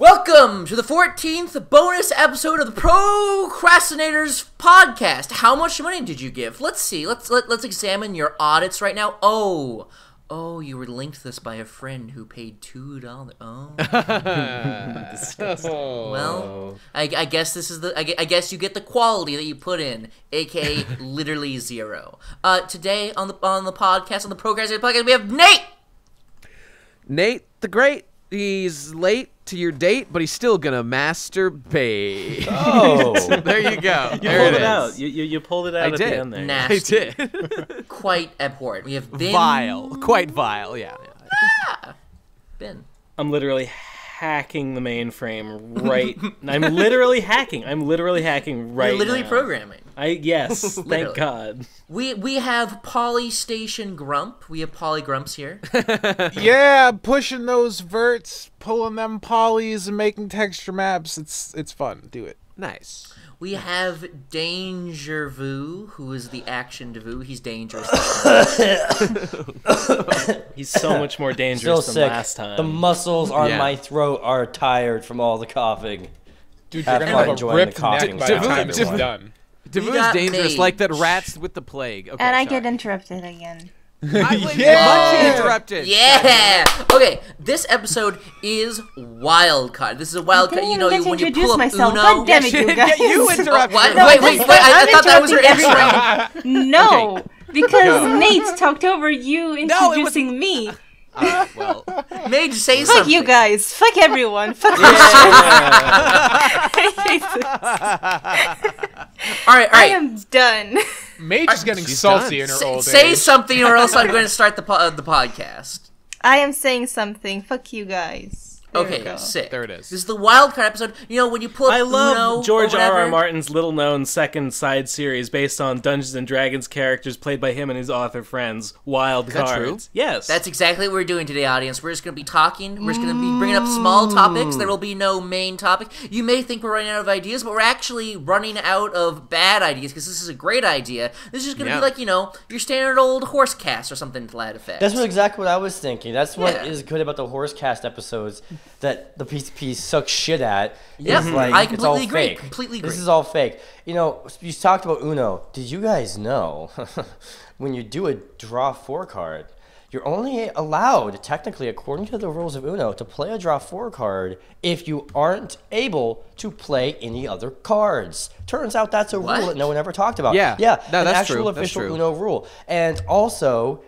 Welcome to the 14th bonus episode of the Pro Crastinators podcast. How much money did you give? Let's see. Let's examine your audits right now. Oh, you were linked to this by a friend who paid $2. Well, I guess this is I guess you get the quality that you put in, aka literally zero. Today on the podcast, on the Pro Crastinators podcast, we have Nate. Nate the Great. He's late to your date, but he's still gonna masturbate. Oh, there you go. You pulled it out. You pulled it out at the end there. Nasty. I did. Quite abhorrent. We have Ben. Vile. Quite vile. Yeah. Ben. I'm literally hacking the mainframe right. I'm literally hacking right You're literally now. programming. Yes. Thank God. We have Polystation Grump. We have Poly Grumps here. Yeah, pushing those verts, pulling them polys, and making texture maps. It's fun. Do it. Nice. We have Danger Vu, who is the action Vu. He's dangerous. He's so much more dangerous than last time. The muscles on my throat are tired from all the coughing. Dude, you're gonna have a ripped neck by the time it's Divu- done. Divu's dangerous, like that rats with the plague. Okay, and I sorry. get interrupted again. Munchy interrupted. Yeah. Okay. This episode is WILDCARD. This is a WILDCARD. I You know, didn't when you introduce pull up myself. Uno. God damn it, you guys. You interrupted. What? No, Wait. I'm I thought that was your interrupting intro. No, because Nate talked over you introducing me. Well, Mage, say Fuck something. you guys. Fuck everyone. Fuck All right. I am done. Mage is getting She's salty done. in her old Say age. something, or else I'm going to start the podcast. I am saying something. Fuck you guys. There we Okay, go. sick. There it is. This is the WILDCARD episode. You know, when you pull up I love Uno George or R.R. whatever, Martin's little-known second side series based on Dungeons and Dragons characters played by him and his author friends. WILDCARD. that true? Yes. That's exactly what we're doing today, audience. We're just going to be talking. We're just going to be bringing up small topics. There will be no main topic. You may think we're running out of ideas, but we're actually running out of bad ideas because this is a great idea. This is just going to be like, you know, your standard old horse cast or something to that effect. That's exactly what I was thinking. That's what Yeah. is good about the Horsecast episodes that the PCP sucks shit at. Yep, is like, I it's all completely agree. fake. Completely agree. This is all fake. You know, you talked about Uno. Did you guys know when you do a draw 4 card, you're only allowed, technically, according to the rules of Uno, to play a draw 4 card if you aren't able to play any other cards. Turns out that's a rule that no one ever talked about. Yeah. Yeah, No, an that's actual true. That's official true. Uno rule. And also,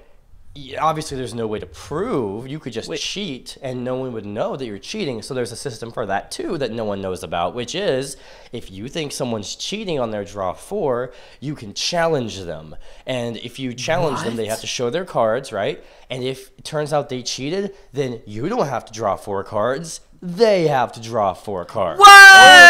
obviously there's no way to prove. You could just cheat and no one would know that you're cheating. So there's a system for that too that no one knows about, which is if you think someone's cheating on their draw 4, you can challenge them. And if you challenge them, they have to show their cards, right? And if it turns out they cheated, then you don't have to draw 4 cards. They have to draw 4 cards.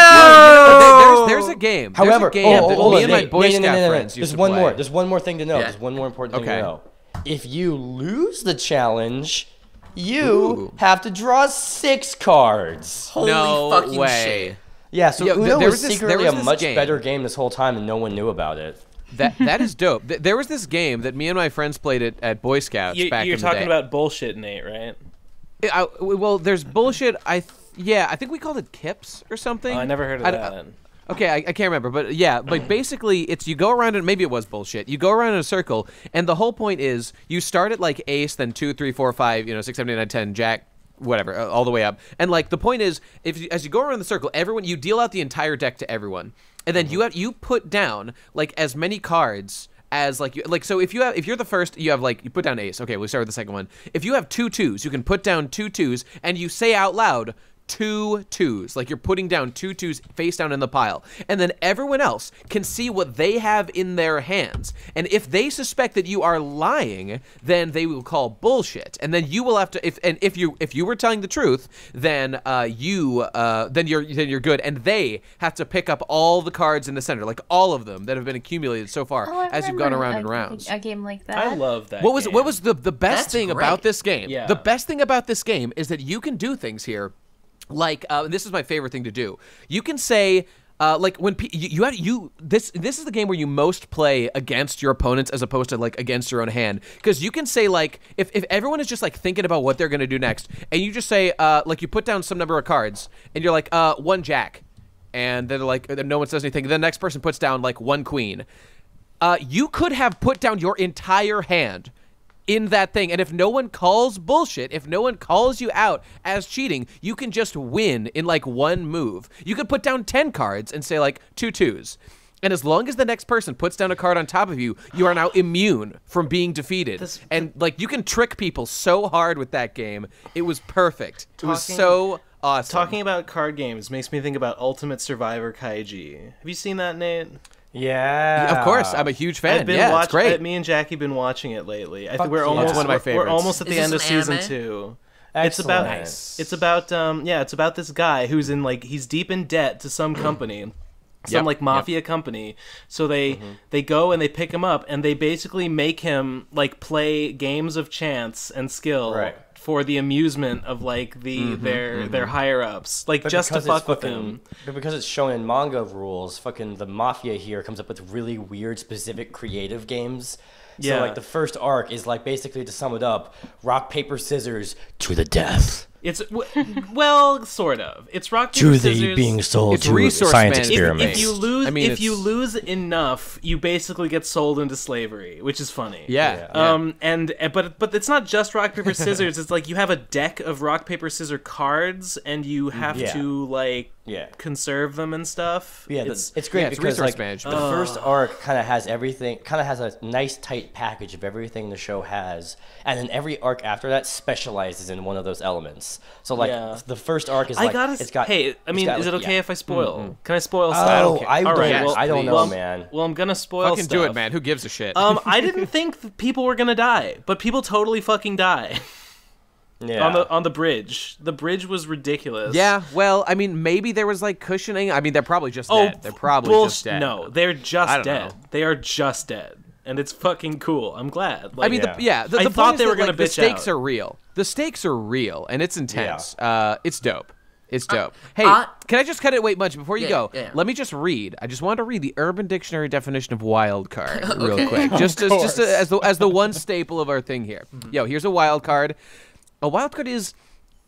Whoa! There's a game. However, there's a game that me and my Boy Scout friends used There's to one play. more. There's one more thing to know. Yeah. There's one more important thing Okay. to know. If you lose the challenge, you have to draw 6 cards. Holy No fucking way. shit. Yeah, so Yeah, Uno there was was this- secretly there was a this much game. better game this whole time, and no one knew about it. That is dope. There was this game that me and my friends played at Boy Scouts back You're in the talking day. about bullshit, Nate, right? Well, there's bullshit. I think we called it Kips or something. Oh, I never heard of that. Okay, I can't remember, but yeah, but basically it's you go around and maybe it was bullshit. You go around in a circle, and the whole point is you start at like ace, then 2, 3, 4, 5, 6, 7, 8, 9, 10, jack, whatever, all the way up. And like the point is, as you go around the circle, everyone you deal out the entire deck to everyone, and then you put down like as many cards as so if you're the first, you put down ace. Okay, we'll start with the second one. If you have 2 2s, you can put down 2 2s, and you say out loud 2 2s, like you're putting down 2 2s face down in the pile, and then everyone else can see what they have in their hands, and if they suspect that you are lying, then they will call bullshit, and then you will have to if you were telling the truth, then you're good, and they have to pick up all the cards in the center, like all of them that have been accumulated so far as you've gone around and around. A game like that. I love that. What was the best That's thing great. about this game? Yeah. The best thing about this game is that you can do things here. Like, this is my favorite thing to do. You can say, like when this is the game where you most play against your opponents as opposed to like against your own hand, because you can say like if everyone is just like thinking about what they're gonna do next, and you just say like you put down some number of cards and you're like 1 jack, and then like no one says anything. The next person puts down like 1 queen. You could have put down your entire hand in that thing, and if no one calls bullshit, if no one calls you out as cheating, you can just win in like 1 move. You could put down 10 cards and say like 2 2s, and as long as the next person puts down a card on top of you, you are now immune from being defeated. And like you can trick people so hard with that game. It was perfect. It was so awesome. Talking about card games makes me think about Ultimate Survivor Kaiji. Have you seen that, Nate? Yeah, of course. I'm a huge fan. It's great. Me and Jackie been watching it lately. I think It's one of my favorites. We're almost at the end of season anime? 2. Excellent. It's about this guy who's in like he's deep in debt to some company. Some like mafia company. So they go and they pick him up and they basically make him like play games of chance and skill for the amusement of like their higher ups, like just to fuck with him. But because it's shown in manga rules, fucking the mafia here comes up with really weird, specific, creative games. So like the first arc is like basically, to sum it up, rock paper scissors to the death. It's well, sort of. It's rock paper scissors. Being sold it's to resource science management. experiments. If you lose enough, you basically get sold into slavery, which is funny. But it's not just rock paper scissors. It's like you have a deck of rock paper scissors cards, and you have to like conserve them and stuff. Yeah, it's great because resource like management. the first arc kind of has everything, kind of has a nice tight package of everything the show has, and then every arc after that specializes in one of those elements. So like the first arc is like is it okay if I spoil? Can I spoil stuff? I don't know, man. Well, I'm gonna spoil fucking stuff. do it, man. Who gives a shit? I didn't think people were gonna die, but people totally fucking die. Yeah. On the bridge. The bridge was ridiculous. Yeah, well, I mean, maybe there was like cushioning. I mean, they're probably just dead. They're probably just dead. No, they're just dead. know. They are just dead. And it's fucking cool. I'm glad. I mean, the I point thought is they were that, gonna like, the bitch stakes out. are real. The stakes are real, and it's intense. It's dope. It's dope. Hey, can I just cut it? Wait, Munchy, before you go, let me just read. I just wanted to read the Urban Dictionary definition of wild card real quick, just as the one staple of our thing here. Yo, here's a wild card. A wild card is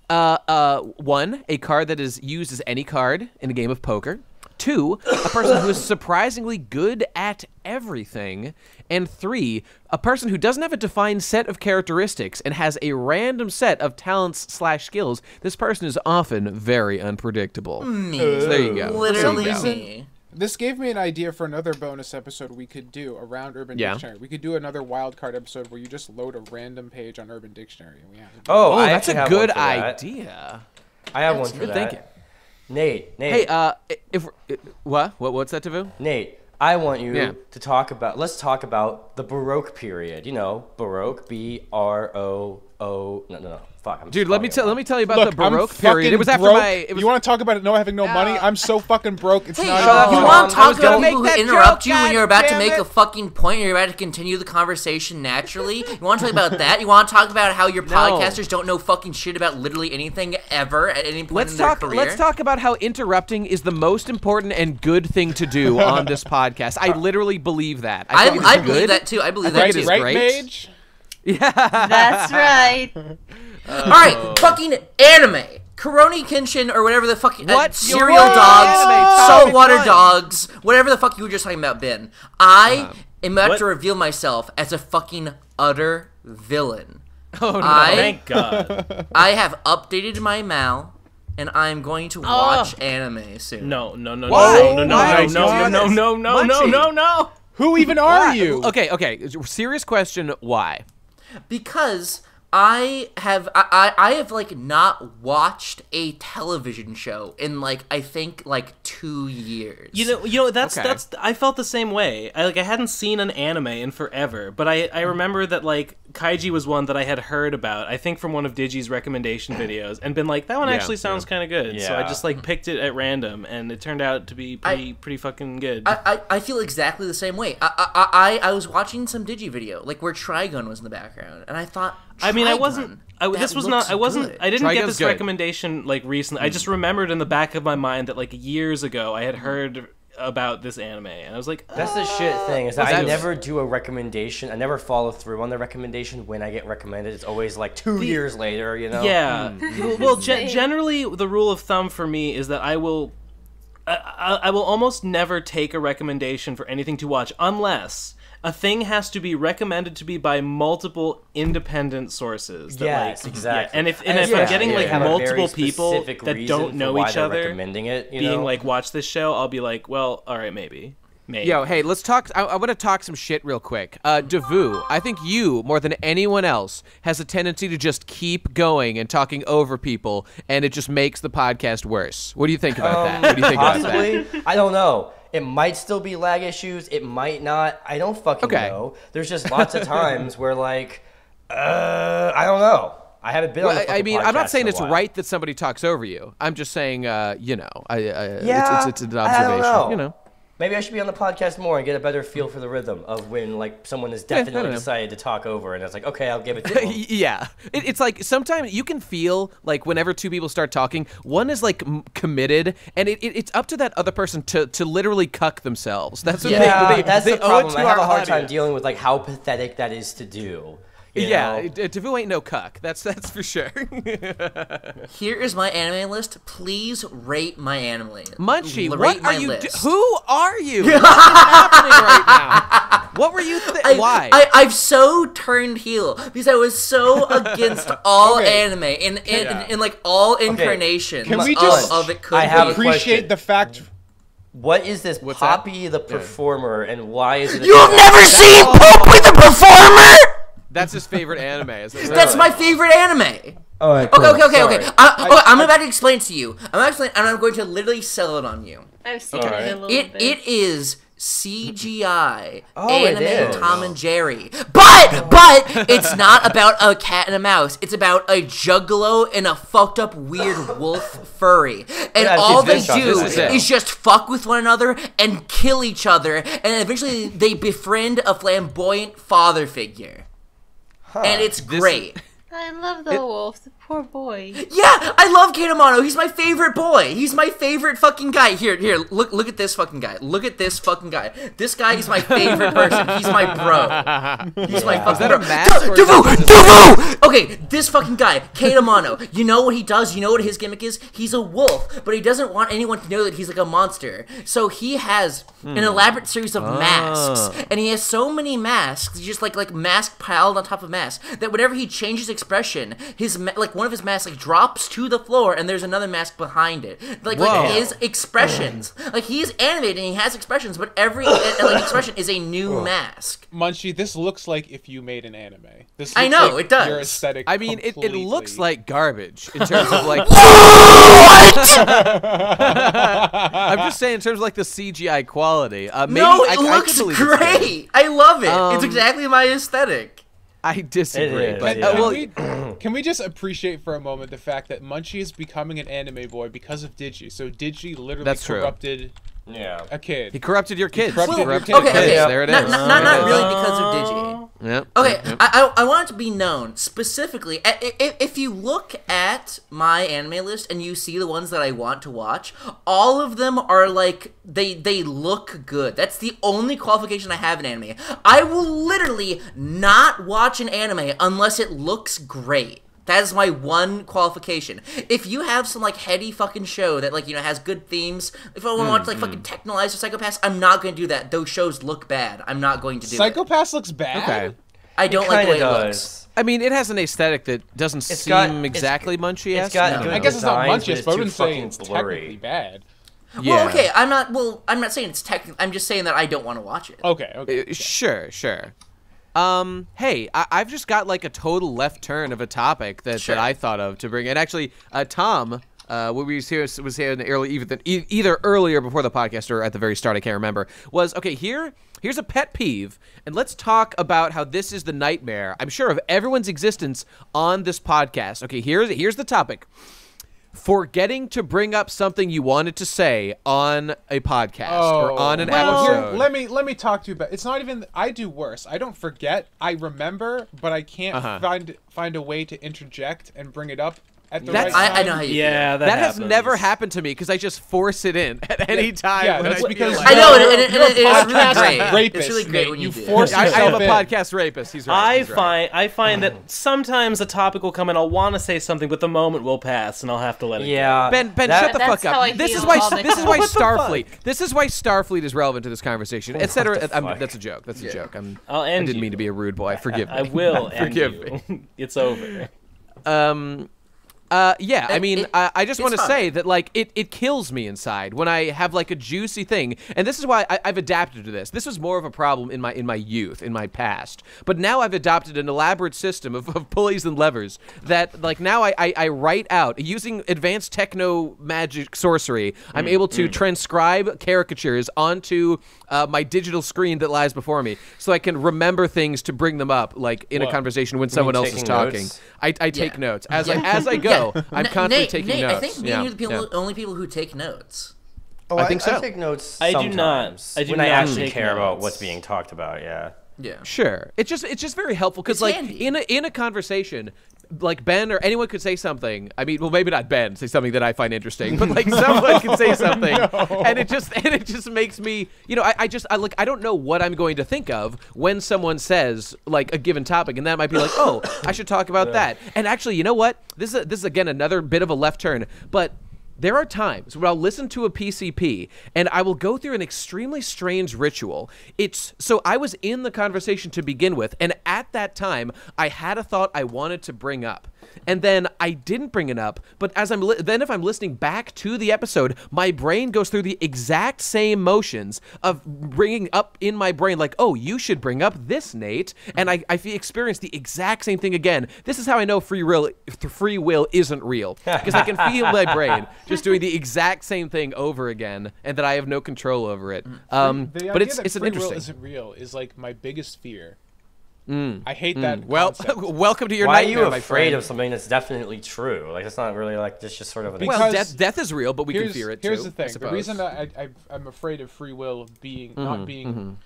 1, a card that is used as any card in a game of poker. 2, a person who is surprisingly good at everything. And 3, a person who doesn't have a defined set of characteristics and has a random set of talents/skills. This person is often very unpredictable. Me. So there you go. Literally There you go. me. This gave me an idea for another bonus episode we could do around Urban Dictionary. We could do another wildcard episode where you just load a random page on Urban Dictionary. And we have to do Oh, that's a good idea. I have one for good that. thinking. Nate. Hey, what's that, Tavu? Nate, I want you to talk about. Let's talk about the Baroque period. You know, Baroque, B-R-O-O. No. Fuck. Dude, let me tell you about Look, the Baroque I'm period. It was after broke. my. You want to talk about it? No, having no money. I'm so fucking broke. It's Hey, not. you even want to talk about make people who that interrupt joke, you when you're about to God make damn a it. fucking point, or you're about to continue the conversation naturally? You want to talk about that? You want to talk about how your podcasters don't know fucking shit about literally anything ever at any point in their career? Let's talk about how interrupting is the most important and good thing to do on this podcast. I literally believe that. I think I it's believe good. that too. I believe I that think too. it is right, great. Mage? That's right. All right, fucking anime. Koroni Kenshin or whatever the fuck. What? Cereal What? dogs, Anime, saltwater fun. dogs, whatever the fuck you were just talking about, Ben. I am about What? to reveal myself as a fucking utter villain. Oh no! Thank God. I have updated my Mal, and I'm going to watch anime soon. No. Why? No. Who even are you? Okay. Serious question. Why? Because I have like not watched a television show in like I think like 2 years. You know that's Okay. I felt the same way. I hadn't seen an anime in forever, but I remember that like Kaiji was one that I had heard about. I think from one of Digi's recommendation videos, and been like, that one actually sounds kind of good. So I Yeah. just like picked it at random, and it turned out to be pretty fucking good. I feel exactly the same way. I was watching some Digi video like where Trigun was in the background, and I thought, I mean, I Trigun. wasn't. This was looks not. I wasn't. good. I didn't get Trigun's this good. recommendation like recently. I just remembered in the back of my mind that like years ago I had heard about this anime, and I was like, That's the shit thing is that I that? never do a recommendation. I never follow through on the recommendation when I get recommended. It's always like 2 years later, you know? Yeah. Well, generally, the rule of thumb for me is that I will almost never take a recommendation for anything to watch unless a thing has to be recommended to be by multiple independent sources. That, Yes, like, exactly. Yeah, and if I'm getting like have a very multiple people specific that reason don't for know why each they're other recommending it, you being know? like, watch this show, I'll be like, well, all right, maybe. Yo, hey, let's talk. I want to talk some shit real quick. Devu, I think you, more than anyone else, has a tendency to just keep going and talking over people, and it just makes the podcast worse. What do you think about that? What do you think about that? Possibly. I don't know. It might still be lag issues. It might not. I don't fucking Okay. know. There's just lots of times where, like, I don't know. I haven't been on the I fucking mean, I'm not podcast saying in a it's while. right that somebody talks over you. I'm just saying, you know, Yeah, it's an I observation. don't know. You know. Maybe I should be on the podcast more and get a better feel for the rhythm of when, like, someone has I don't definitely know. decided to talk over, and it's like, okay, I'll give it to them. Yeah, it's like sometimes you can feel like whenever two people start talking, one is like committed, and it's up to that other person to literally cuck themselves. That's what Yeah, they that's they the owe it problem. to I have our a hard time audience. dealing with, like, how pathetic that is to do. You Yeah, know? Devu ain't no cuck. That's for sure. Here is my anime list. Please rate my anime list. Munchy, Rate what my are you? list. Who are you? What's happening right now? What were you? Why? I've so turned heel because I was so against all anime in like all incarnations Can we just- of it could I have be. a Appreciate question. the fact. What is this What's Poppy the Performer, and why is it a You've never seen Poppy the Performer? That's his favorite anime. Isn't it? That's my favorite anime. All right, Okay. I'm about to explain to you. And I'm going to literally sell it on you. I've seen it a little bit. It is CGI Oh, it anime is. Tom and Jerry, but it's not about a cat and a mouse. It's about a juggalo and a fucked up weird wolf furry, and Yeah, all they this is do it. is just fuck with one another and kill each other, and eventually they befriend a flamboyant father figure, and it's great. I love the wolf, the poor boy. Yeah, I love Katamano. He's my favorite boy. He's my favorite fucking guy. Here, look at this fucking guy. Look at this fucking guy. This guy is my favorite person. He's my bro. He's my fucking Is that a bro. mask or Devu! Okay, this fucking guy, Katamano. You know what he does? You know what his gimmick is? He's a wolf, but he doesn't want anyone to know that he's like a monster. So he has an elaborate series of masks, and he has so many masks, just like mask piled on top of mask, that whenever he changes expression, his one of his masks like drops to the floor, and there's another mask behind it. Like his expressions, like he's animated and he has expressions, but every like expression is a new mask. Munchy, this looks like if you made an anime. This I looks know, like it does. Your aesthetic. I mean, it completely. looks like garbage in terms of like. I'm just saying in terms of like the CGI quality. Maybe No, I it looks could believe it's good. great. I love it. It's exactly my aesthetic. I disagree, It is, but yeah. Can we just appreciate for a moment the fact that Munchy is becoming an anime boy because of Digi? So Digi literally That's true. corrupted Yeah. a kid. he corrupted your kids. corrupted He your corrupted kids. your Okay, kids. okay. There it Not, is. not, There not it is. really because of Digi. Yep. Okay, Yep. I want it to be known specifically. If you look at my anime list and you see the ones that I want to watch, all of them are like they look good. That's the only qualification I have in anime. I will literally not watch an anime unless it looks great. That is my one qualification. If you have some like heady fucking show that like has good themes, if I want to watch like fucking Technolize or Psychopaths, I'm not going to do that. Those shows look bad. I'm not going to do it. Psychopaths looks bad. Okay. I don't like the way Kinda it does. looks. I mean, it has an aesthetic that doesn't seem got- exactly Munchy-esque. It's got No. good I guess it's not designs, but Munchy, it's but I too wouldn't say fucking it's blurry. technically bad. Yeah. Well, okay, I'm not saying it's technical. I'm just saying that I don't want to watch it. Okay. Sure. Hey, I've just got like a total left turn of a topic that I thought of to bring in. Actually, Tom, what we was here in the early, either earlier before the podcast or at the very start, I can't remember. Was okay. Here's a pet peeve, and let's talk about how this is the nightmare, I'm sure, of everyone's existence on this podcast. Okay, here's the topic. forgetting to bring up something you wanted to say on a podcast or on an well, episode. Here, let me talk to you about. It's not even. I do worse. I don't forget. I remember, but I can't find a way to interject and bring it up at the right time. I know how you feel. That has never happened to me because I just force it in at any time. Yeah, when that's I because feel I know, and you're a it's really podcast great. rapist, It's really great when you do. force I am a yourself in. podcast rapist. He's right. I find that sometimes a topic will come and I'll want to say something, but the moment will pass and I'll have to let it go. Ben, shut the That's fuck how I up. This feel is why all the time. Starfleet. What the This is why Starfleet is relevant to this conversation, etc. fuck? That's a joke. That's a joke. I'll I end didn't you. mean to be a rude boy. Forgive me. I will end Forgive you. me. It's over. Yeah, I mean, I just want to fine. say that, like, it kills me inside when I have, like, a juicy thing. And this is why I've adapted to this. This was more of a problem in my youth, in my past. But now I've adopted an elaborate system of pulleys and levers that, like, now I write out, using advanced techno magic sorcery, I'm able to transcribe caricatures onto my digital screen that lies before me so I can remember things to bring them up, like, in a conversation when someone else is taking talking. notes? I take notes. As I go, I'm constantly taking Nate, notes. I think me and you are the only people who take notes. Oh, I think so. I take notes I do sometimes. not. I do when not I actually take care about notes. what's being talked about, yeah. Yeah. Sure. It's just very helpful because, It's like, handy. in a conversation, like, Ben or anyone could say something. I mean, well, maybe not Ben say something that I find interesting, but, like, someone can say something, and it just makes me, you know, I don't know what I'm going to think of when someone says, like, a given topic, and that might be like, oh, I should talk about that. And actually, you know what? This is again another bit of a left turn, but there are times when I'll listen to a PCP and I will go through an extremely strange ritual. So I was in the conversation to begin with, and at that time I had a thought I wanted to bring up. And then I didn't bring it up, but as then if I'm listening back to the episode, my brain goes through the exact same motions of bringing up in my brain, like, oh, you should bring up this, Nate. And I experience the exact same thing again. This is how I know free will isn't real, because I can feel my brain just doing the exact same thing over again, and that I have no control over it. But it's an free interesting. will isn't real is like my biggest fear. I hate that. Well, concept. welcome to your Why are nightmare, you my afraid friend. of something that's definitely true? Like, it's not really like just sort of an Well, Because death is real, but we can fear it too. Here's the I thing: the suppose. reason that I'm afraid of free will being not being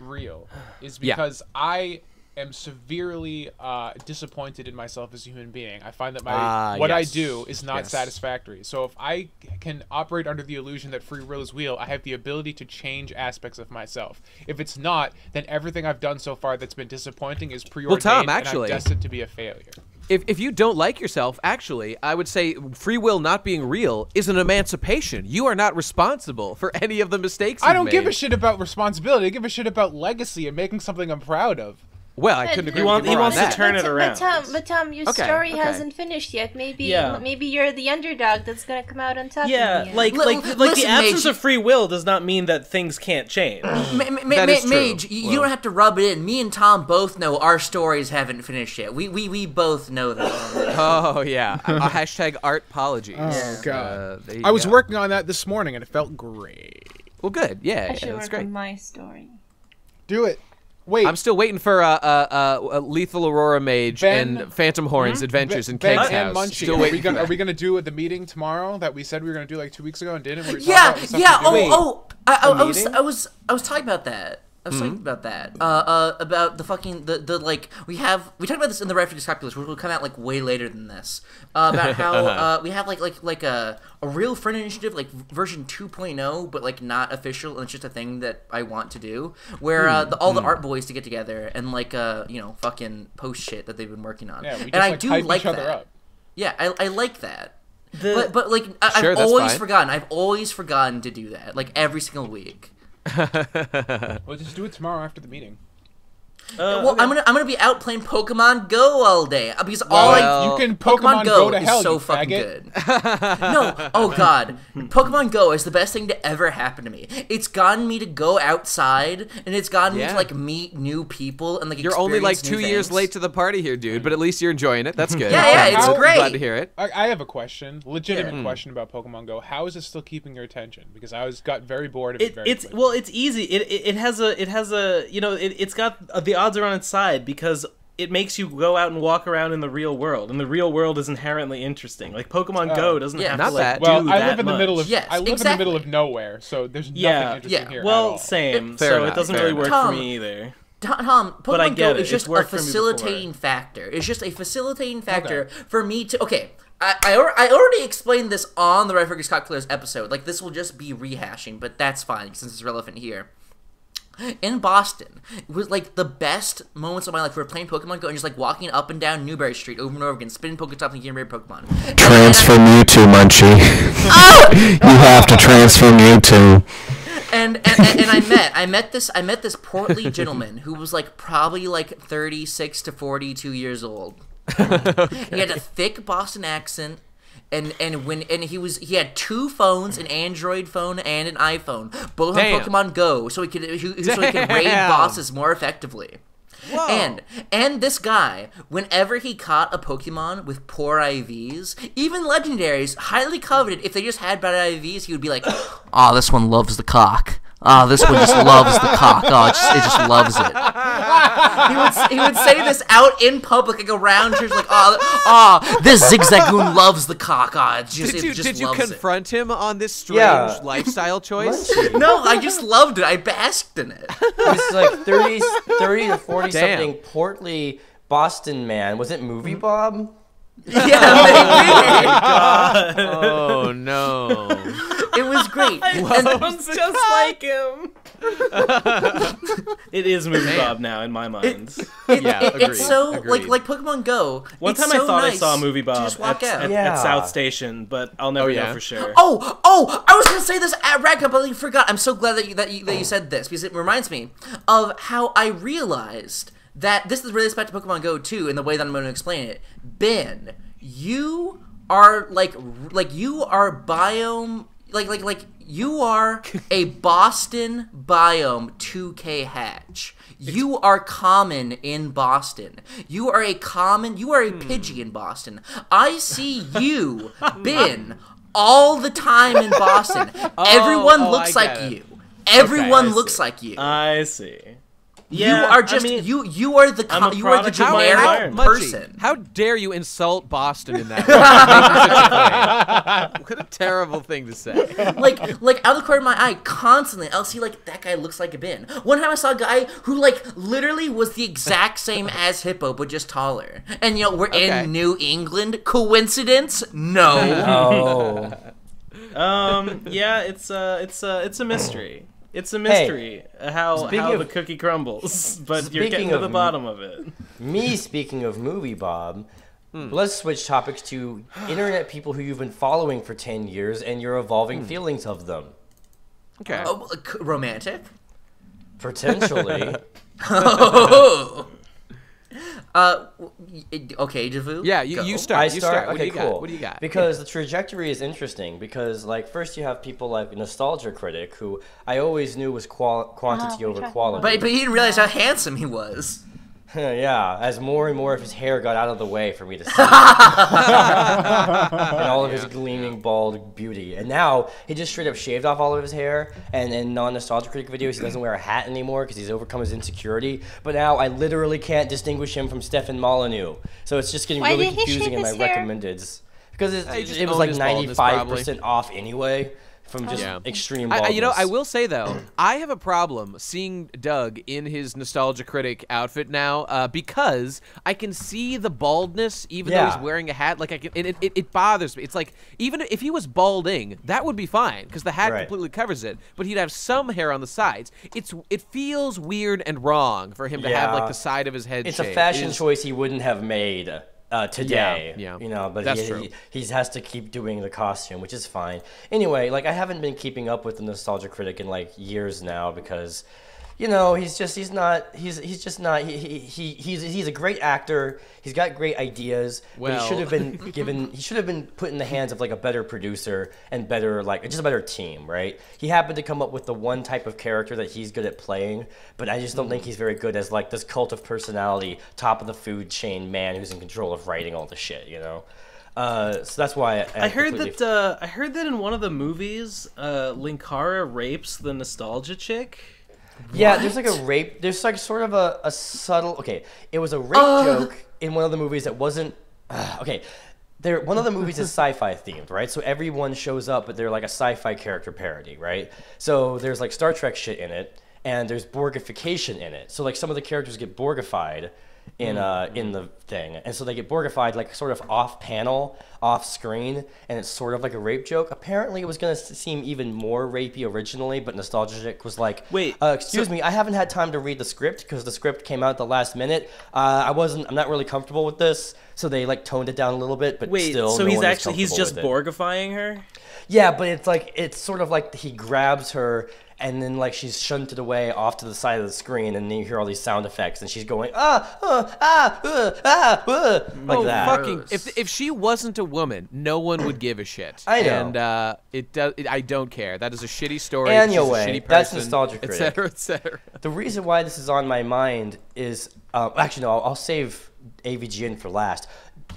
real is Yeah. because I am severely disappointed in myself as a human being. I find that what I yes. do is not Yes. satisfactory. So if I can operate under the illusion that free will is real, I have the ability to change aspects of myself. If it's not, then everything I've done so far that's been disappointing is preordained, Tom, and actually- I'm destined to be a failure. If you don't like yourself, actually, I would say free will not being real is an emancipation. You are not responsible for any of the mistakes I you've don't give a made. shit about responsibility. I give a shit about legacy and making something I'm proud of. Well, I couldn't agree with you He more on wants to that. turn it around. But Tom, your Okay, story okay. hasn't finished yet. Maybe you're the underdog that's gonna come out on top. Yeah, in the end. like Listen, the absence Mage. of free will does not mean that things can't change. That is true. Mage, you don't have to rub it in. Me and Tom both know our stories haven't finished yet. We both know that. Oh yeah, a hashtag artpologies. Oh god, there you I was go. working on that this morning and it felt great. Well, good. Yeah, I should that's work great. on my story. Do it. Wait, I'm still waiting for a Lethal Aurora Mage Ben- and Phantom Horn's Adventures in Ben Keg's and house. Munchy. Still Are waiting we gonna for are that. we gonna do at the meeting tomorrow that we said we were gonna do like 2 weeks ago and didn't? Where we talked Yeah, about the stuff yeah. we do? I was talking about that. I was talking about that. About the fucking the like we talked about this in the Refugees Calculus, which will come out like way later than this. About how we have like a real friend initiative, like version 2.0, but like not official, and it's just a thing that I want to do. Where all the art boys to get together and like fucking post shit that they've been working on. Yeah, we just and I like do hype like each other that. up. Yeah, I like that. The- But like Sure, I've that's always fine. forgotten. I've always forgotten to do that. Like every single week. Well, just do it tomorrow after the meeting. Well, okay. I'm gonna be out playing Pokemon Go all day because all Well, you can Pokemon Go to hell, is so you fucking faggot. good. No, oh god, Pokemon Go is the best thing to ever happen to me. It's gotten me to go outside, and it's gotten me Yeah. to like meet new people and like. You're only like experience 2 new years things. late to the party here, dude. But at least you're enjoying it. That's good. Yeah, it's I'm great. Glad to hear it. I have a question, legitimate question about Pokemon Go. How is it still keeping your attention? Because I got very bored of it. Very It's quickly. well, it's easy. It has a you know it's got the odds are on its side because it makes you go out and walk around in the real world, and the real world is inherently interesting. Like Pokemon Go doesn't have to like that. do I that live in the much. middle of Yes, I live in the middle of nowhere, so there's nothing interesting here. Well, at all. same. Fair So enough, it doesn't fair really enough. work Tom, for me either. Tom, But I Pokemon get Go it. is just It's a worked for me before. facilitating factor. It's just a facilitating factor for me to. Okay, I already explained this on the Red Fergus Cocktailers episode. Like, this will just be rehashing, but that's fine since it's relevant here. In Boston, it was like the best moments of my life. We were playing Pokemon Go and just like walking up and down Newberry Street over and over again, spinning Pokestops and getting rare Pokemon. Transfer Mewtwo, Munchy. You have to transfer Mewtwo. And I met this portly gentleman who was like probably like 36 to 42 years old. He had a thick Boston accent. And he had 2 phones, an Android phone and an iPhone, both on Pokemon Go, so he could raid bosses more effectively. Whoa. And this guy, whenever he caught a Pokemon with poor IVs, even legendaries, highly coveted, if they just had bad IVs, he would be like, "Oh, this one loves the cock. Oh, this one just loves the cock. Oh, it just loves it." He would say this out in public, like around church, like, "Oh, this Zigzagoon loves the cock. Oh, it just Did you loves it." confront him on this strange lifestyle choice? No, I just loved it. I basked in it. This is like 30 to 40 something portly Boston man. Was it Movie Bob? Yeah, maybe. Oh no! It was great. Sounds just like him. It is Movie Bob now in my mind. It's so agreed. like Pokemon Go. One it's time so I thought nice I saw Movie to Bob just walk out. at South Station, but I'll never know for sure. Oh! I was gonna say this at Rad Cup, but I forgot. I'm so glad that you said this because it reminds me of how I realized that this is really back to Pokemon Go too, in the way that I'm going to explain it. Ben, you are you are biome like you are a Boston biome 2K hatch. You are common in Boston. You are a Pidgey in Boston. I see you, Ben, all the time in Boston. Everyone looks like you. Everyone looks like you. I see. Yeah, you are just you are the generic person. How dare you insult Boston in that way? What a terrible thing to say. Like out of the corner of my eye, constantly I'll see like that guy looks like a bin. One time I saw a guy who like literally was the exact same as Hippo but just taller. And we're in New England. Coincidence? No. Yeah, it's a mystery. It's a mystery how the cookie crumbles, but you're getting to the bottom of it. Speaking of Movie Bob, let's switch topics to internet people who you've been following for 10 years and your evolving feelings of them. Okay. Romantic? Potentially. Okay, Javu. Yeah, you start. You start. Okay, cool. What do you got? Because the trajectory is interesting. Because first you have people like Nostalgia Critic, who I always knew was quantity over quality. But he didn't realize how handsome he was. Yeah, as more and more of his hair got out of the way for me to see. And all of his gleaming bald beauty. And now he just straight up shaved off all of his hair. And in non-Nostalgia Critic videos, he doesn't wear a hat anymore because he's overcome his insecurity. But now I literally can't distinguish him from Stefan Molyneux. So it's just getting really confusing in my recommendeds. Because it was like 95% off anyway. From just extreme baldness. I will say, though, I have a problem seeing Doug in his Nostalgia Critic outfit now because I can see the baldness even though he's wearing a hat. Like it bothers me. It's like, even if he was balding, that would be fine because the hat completely covers it, but he'd have some hair on the sides. It feels weird and wrong for him to have like the side of his head It's shaved. a fashion choice he wouldn't have made today. Yeah. But That's he true. has to keep doing the costume, which is fine. Anyway, like I haven't been keeping up with the Nostalgia Critic in like years now because he's a great actor. He's got great ideas. But he should have been put in the hands of like a better producer and better just a better team, right? He happened to come up with the one type of character that he's good at playing, but I just don't think he's very good as like this cult of personality, top of the food chain man who's in control of writing all the shit, So that's why I heard that in one of the movies, Linkara rapes the Nostalgia chick. Yeah, there's like a rape. There's like sort of a subtle. Okay, it was a rape joke in one of the movies that wasn't. Okay, one of the movies is sci-fi themed, right? So everyone shows up, but they're like a sci-fi character parody, right? So there's like Star Trek shit in it, and there's Borgification in it. So like some of the characters get Borgified in the thing, and so they get Borgified like sort of off panel, off screen, and it's sort of like a rape joke. Apparently, it was gonna seem even more rapey originally, but Nostalgia Chick was like, Wait, excuse me, I haven't had time to read the script because the script came out at the last minute. I'm not really comfortable with this, so they like toned it down a little bit, but wait, still, so no he's one was actually he's just comfortable with it. Borgifying her? Yeah, but it's sort of like he grabs her and then like she's shunted away off to the side of the screen, and then you hear all these sound effects, and she's going like that. Fucking! If she wasn't a woman, no one would give a shit. I know. And it does. I don't care. That is a shitty story. Anyway, she's a shitty that's person, Nostalgia Critic. etc., etc. The reason why this is on my mind is actually no, I'll save AVGN for last.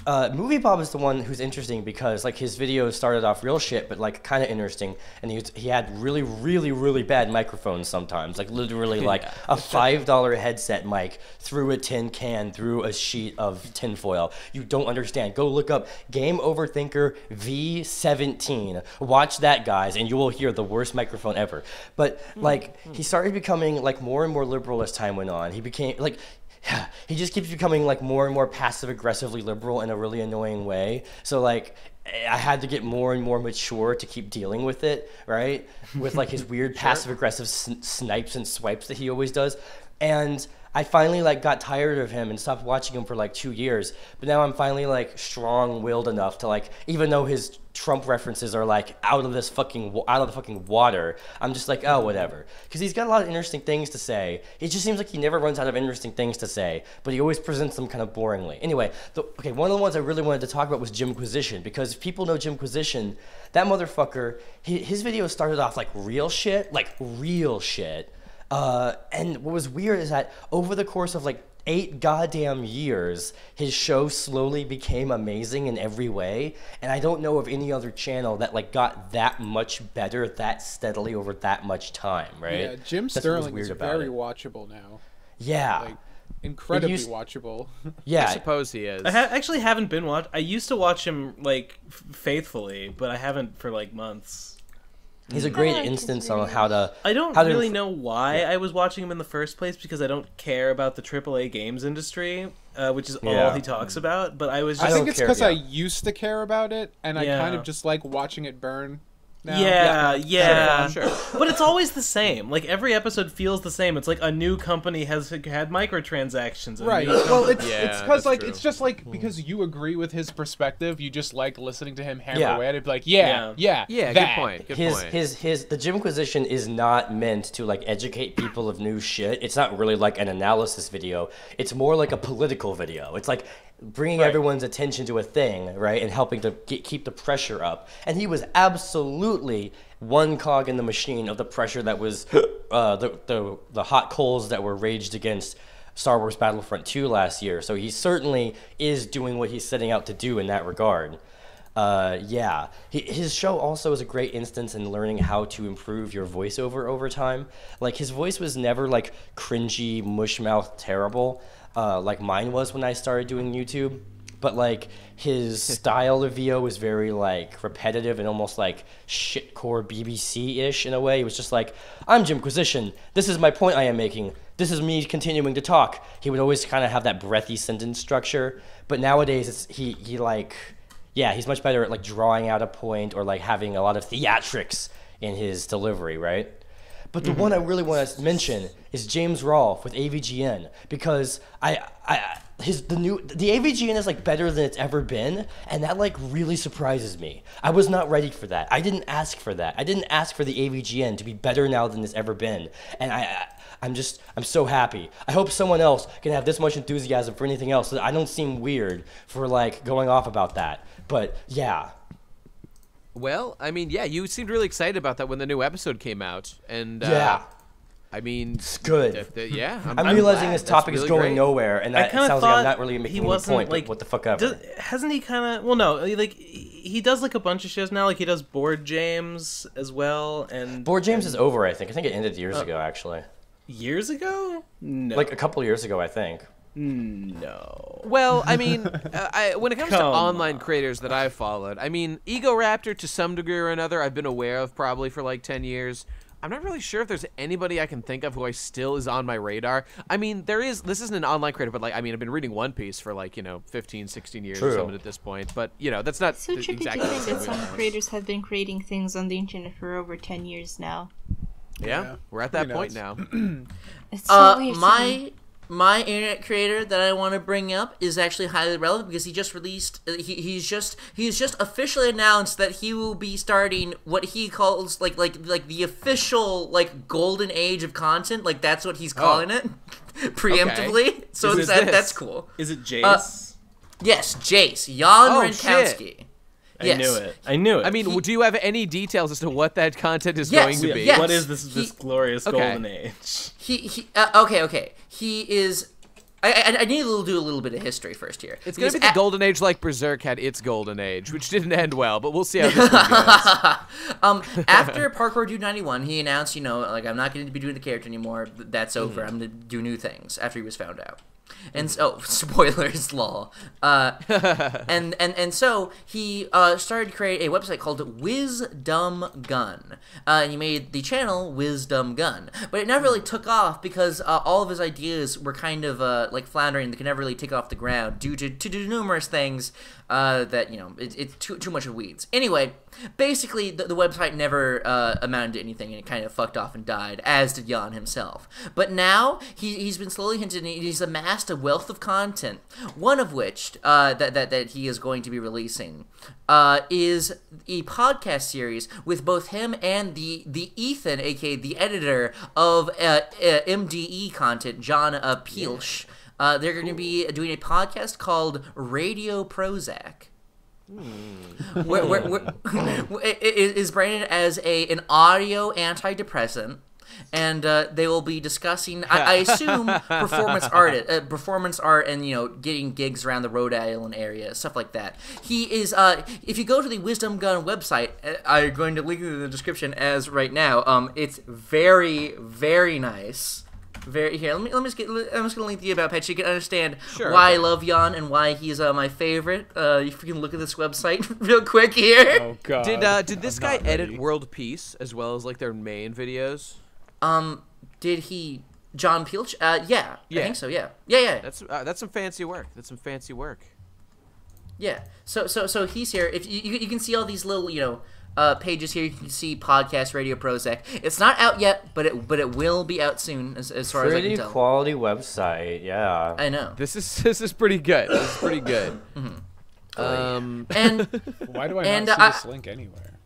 Movie Bob is the one who's interesting because like his videos started off real shit, but like kind of interesting, and he had really, really, really bad microphones sometimes, like literally like a $5 headset mic through a tin can through a sheet of tinfoil. You don't understand. Go look up Game Overthinker V17. Watch that, guys, and you will hear the worst microphone ever. But like he started becoming like more and more liberal as time went on. He became like. He just keeps becoming like more and more passive aggressively liberal in a really annoying way. So like I had to get more and more mature to keep dealing with it, right? With like his weird passive aggressive snipes and swipes that he always does. And I finally like got tired of him and stopped watching him for like 2 years. But now I'm finally like strong-willed enough to like, even though his Trump references are like out of the fucking water, I'm just like, oh, whatever. Because he's got a lot of interesting things to say. It just seems like he never runs out of interesting things to say, but he always presents them kind of boringly. Anyway, one of the ones I really wanted to talk about was Jimquisition, because if people know Jimquisition, that motherfucker, his videos started off like real shit. And what was weird is that over the course of like 8 goddamn years, his show slowly became amazing in every way. And I don't know of any other channel that like got that much better that steadily over that much time, right? Yeah, Jim That's Sterling weird is about very it. watchable now. Yeah. Like, incredibly watchable. Yeah. I suppose he is. I actually haven't been watched. I used to watch him like faithfully, but I haven't for like months. He's a great instance on how to. I don't really know why I was watching him in the first place, because I don't care about the AAA games industry, which is all he talks about. But I was just. I think it's because yeah. I used to care about it, and I kind of just like watching it burn. Now. Yeah. Sure. But it's always the same. Like every episode feels the same. It's like a new company has had microtransactions. Right. Well, it's Yeah, because like true. it's just like because you agree with his perspective, you just like listening to him hammer Yeah. away at it. Be like, Yeah, that. good point. Good point. The Jimquisition is not meant to like educate people of new shit. It's not really like an analysis video. It's more like a political video. It's like bringing everyone's attention to a thing, right, and helping to keep the pressure up. And he was absolutely one cog in the machine of the pressure that was the hot coals that were raged against Star Wars Battlefront 2 last year. So he certainly is doing what he's setting out to do in that regard. His show also is a great instance in learning how to improve your voiceover over time. Like his voice was never like cringy, mushmouth, terrible. Like mine was when I started doing YouTube, but like his style of VO was very like repetitive and almost like shitcore BBC-ish in a way. He was just like, I'm Jimquisition. This is my point I am making. This is me continuing to talk. He would always kind of have that breathy sentence structure, but nowadays he's much better at like drawing out a point or like having a lot of theatrics in his delivery, right? But the one I really want to mention is James Rolfe with AVGN, because the AVGN is like better than it's ever been, and that like really surprises me. I was not ready for that. I didn't ask for that. I didn't ask for the AVGN to be better now than it's ever been, and I'm so happy. I hope someone else can have this much enthusiasm for anything else, so that I don't seem weird for like going off about that. But yeah. Well, I mean, yeah, you seemed really excited about that when the new episode came out, and I mean, it's good. I'm realizing glad. this topic That's is really going great. nowhere, and that sounds like I'm not really making any point. Like, but what the fuck ever? Hasn't he kind of? Well, no, like he does like a bunch of shows now. Like he does Board James as well, and Board James is over. I think it ended years ago, actually. Years ago? No. Like a couple years ago, I think. No. Well, I mean, when it comes to Come online on. creators that I've followed, I mean, Ego Raptor to some degree or another, I've been aware of probably for like 10 years. I'm not really sure if there's anybody I can think of who I still is on my radar. I mean, this isn't an online creator, but like, I mean, I've been reading One Piece for like, 15, 16 years or True. something at this point. But, that's not So trippy exactly to the think same that some wheelhouse. creators have been creating things on the internet for over 10 years now. Yeah, we're at that Pretty nuts. now. It's so weird to me. My internet creator that I want to bring up is actually highly relevant because he just released. He's just officially announced that he will be starting what he calls like the official like golden age of content. Like that's what he's calling it, preemptively. Okay. So Is it this? that's cool. Is it Jace? Yes, Jace Jan Oh, Renkowski. I knew it. I knew it. I mean, do you have any details as to what that content is Yes, going to be? yes. What is this glorious Okay. golden age? Okay. He is. I need to do a little bit of history first here. It's going to be Because the golden age like Berserk had its golden age, which didn't end well, but we'll see how this one goes. After Parkour Dude 91, he announced, like, I'm not going to be doing the character anymore. That's over. I'm going to do new things after he was found out. And so, spoilers, lol. And so he started to create a website called Wisdom Gun. And he made the channel Wisdom Gun. But it never really took off because all of his ideas were kind of like floundering. They could never really take off the ground due to numerous things that, it's too much of weeds. Anyway, basically, the website never amounted to anything, and it kind of fucked off and died, as did Jan himself. But now, he's been slowly hinted, and he's amassed a wealth of content, one of which that he is going to be releasing is a podcast series with both him and the Ethan, aka the editor of MDE content, John Pielsch. They're going to be doing a podcast called Radio Prozac. Where it is branded as an audio antidepressant, and they will be discussing, I assume, performance art, and getting gigs around the Rhode Island area, stuff like that. He is. If you go to the Wisdom Gun website, I'm going to link it in the description as right now. It's very, very nice. Here, I'm just gonna link to you about Pet so you can understand why I love Jan and why he's my favorite. If you can look at this website real quick here. Oh god. Did this guy edit World Peace as well as like their main videos? Did he John Pielsch? Yeah, I think so. Yeah. That's some fancy work. Yeah. So he's here. If you can see all these little pages here, you can see podcast Radio Prozac. It's not out yet, but it will be out soon, as far as I can Pretty tell. quality website, yeah. I know. This is pretty good. This is pretty good. And Why do I And, not see this link anywhere?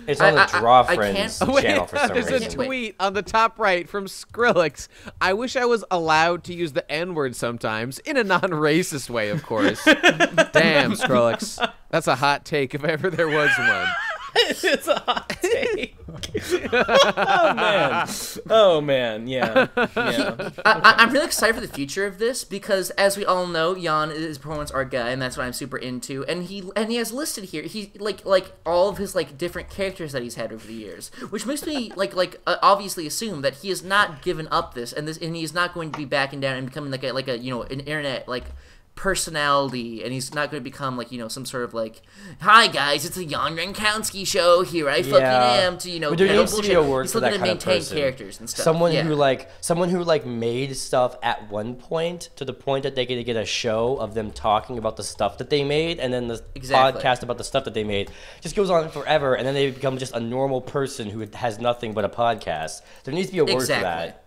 It's on the Draw I Friends can't- channel for some There's a reason. tweet on the top right from Skrillex. I wish I was allowed to use the N-word sometimes, in a non-racist way, of course. Damn, Skrillex. That's a hot take if ever there was one. It's a hot take. Oh man, yeah. I'm really excited for the future of this because, as we all know, Jan is a performance art guy, and that's what I'm super into. And he has listed here he like all of his like different characters that he's had over the years, which makes me obviously assume that he has not given up this, and he's not going to be backing down and becoming like an internet personality, and he's not going to become some sort of hi guys, it's a Jan Renkowski show, here I fucking am, to But there needs to be a word he's for still that going to kind of maintain person. characters and stuff. Someone who made stuff at one point to the point that they could get a show of them talking about the stuff that they made, and then the Exactly. podcast about the stuff that they made just goes on forever, and then they become just a normal person who has nothing but a podcast. There needs to be a word for that.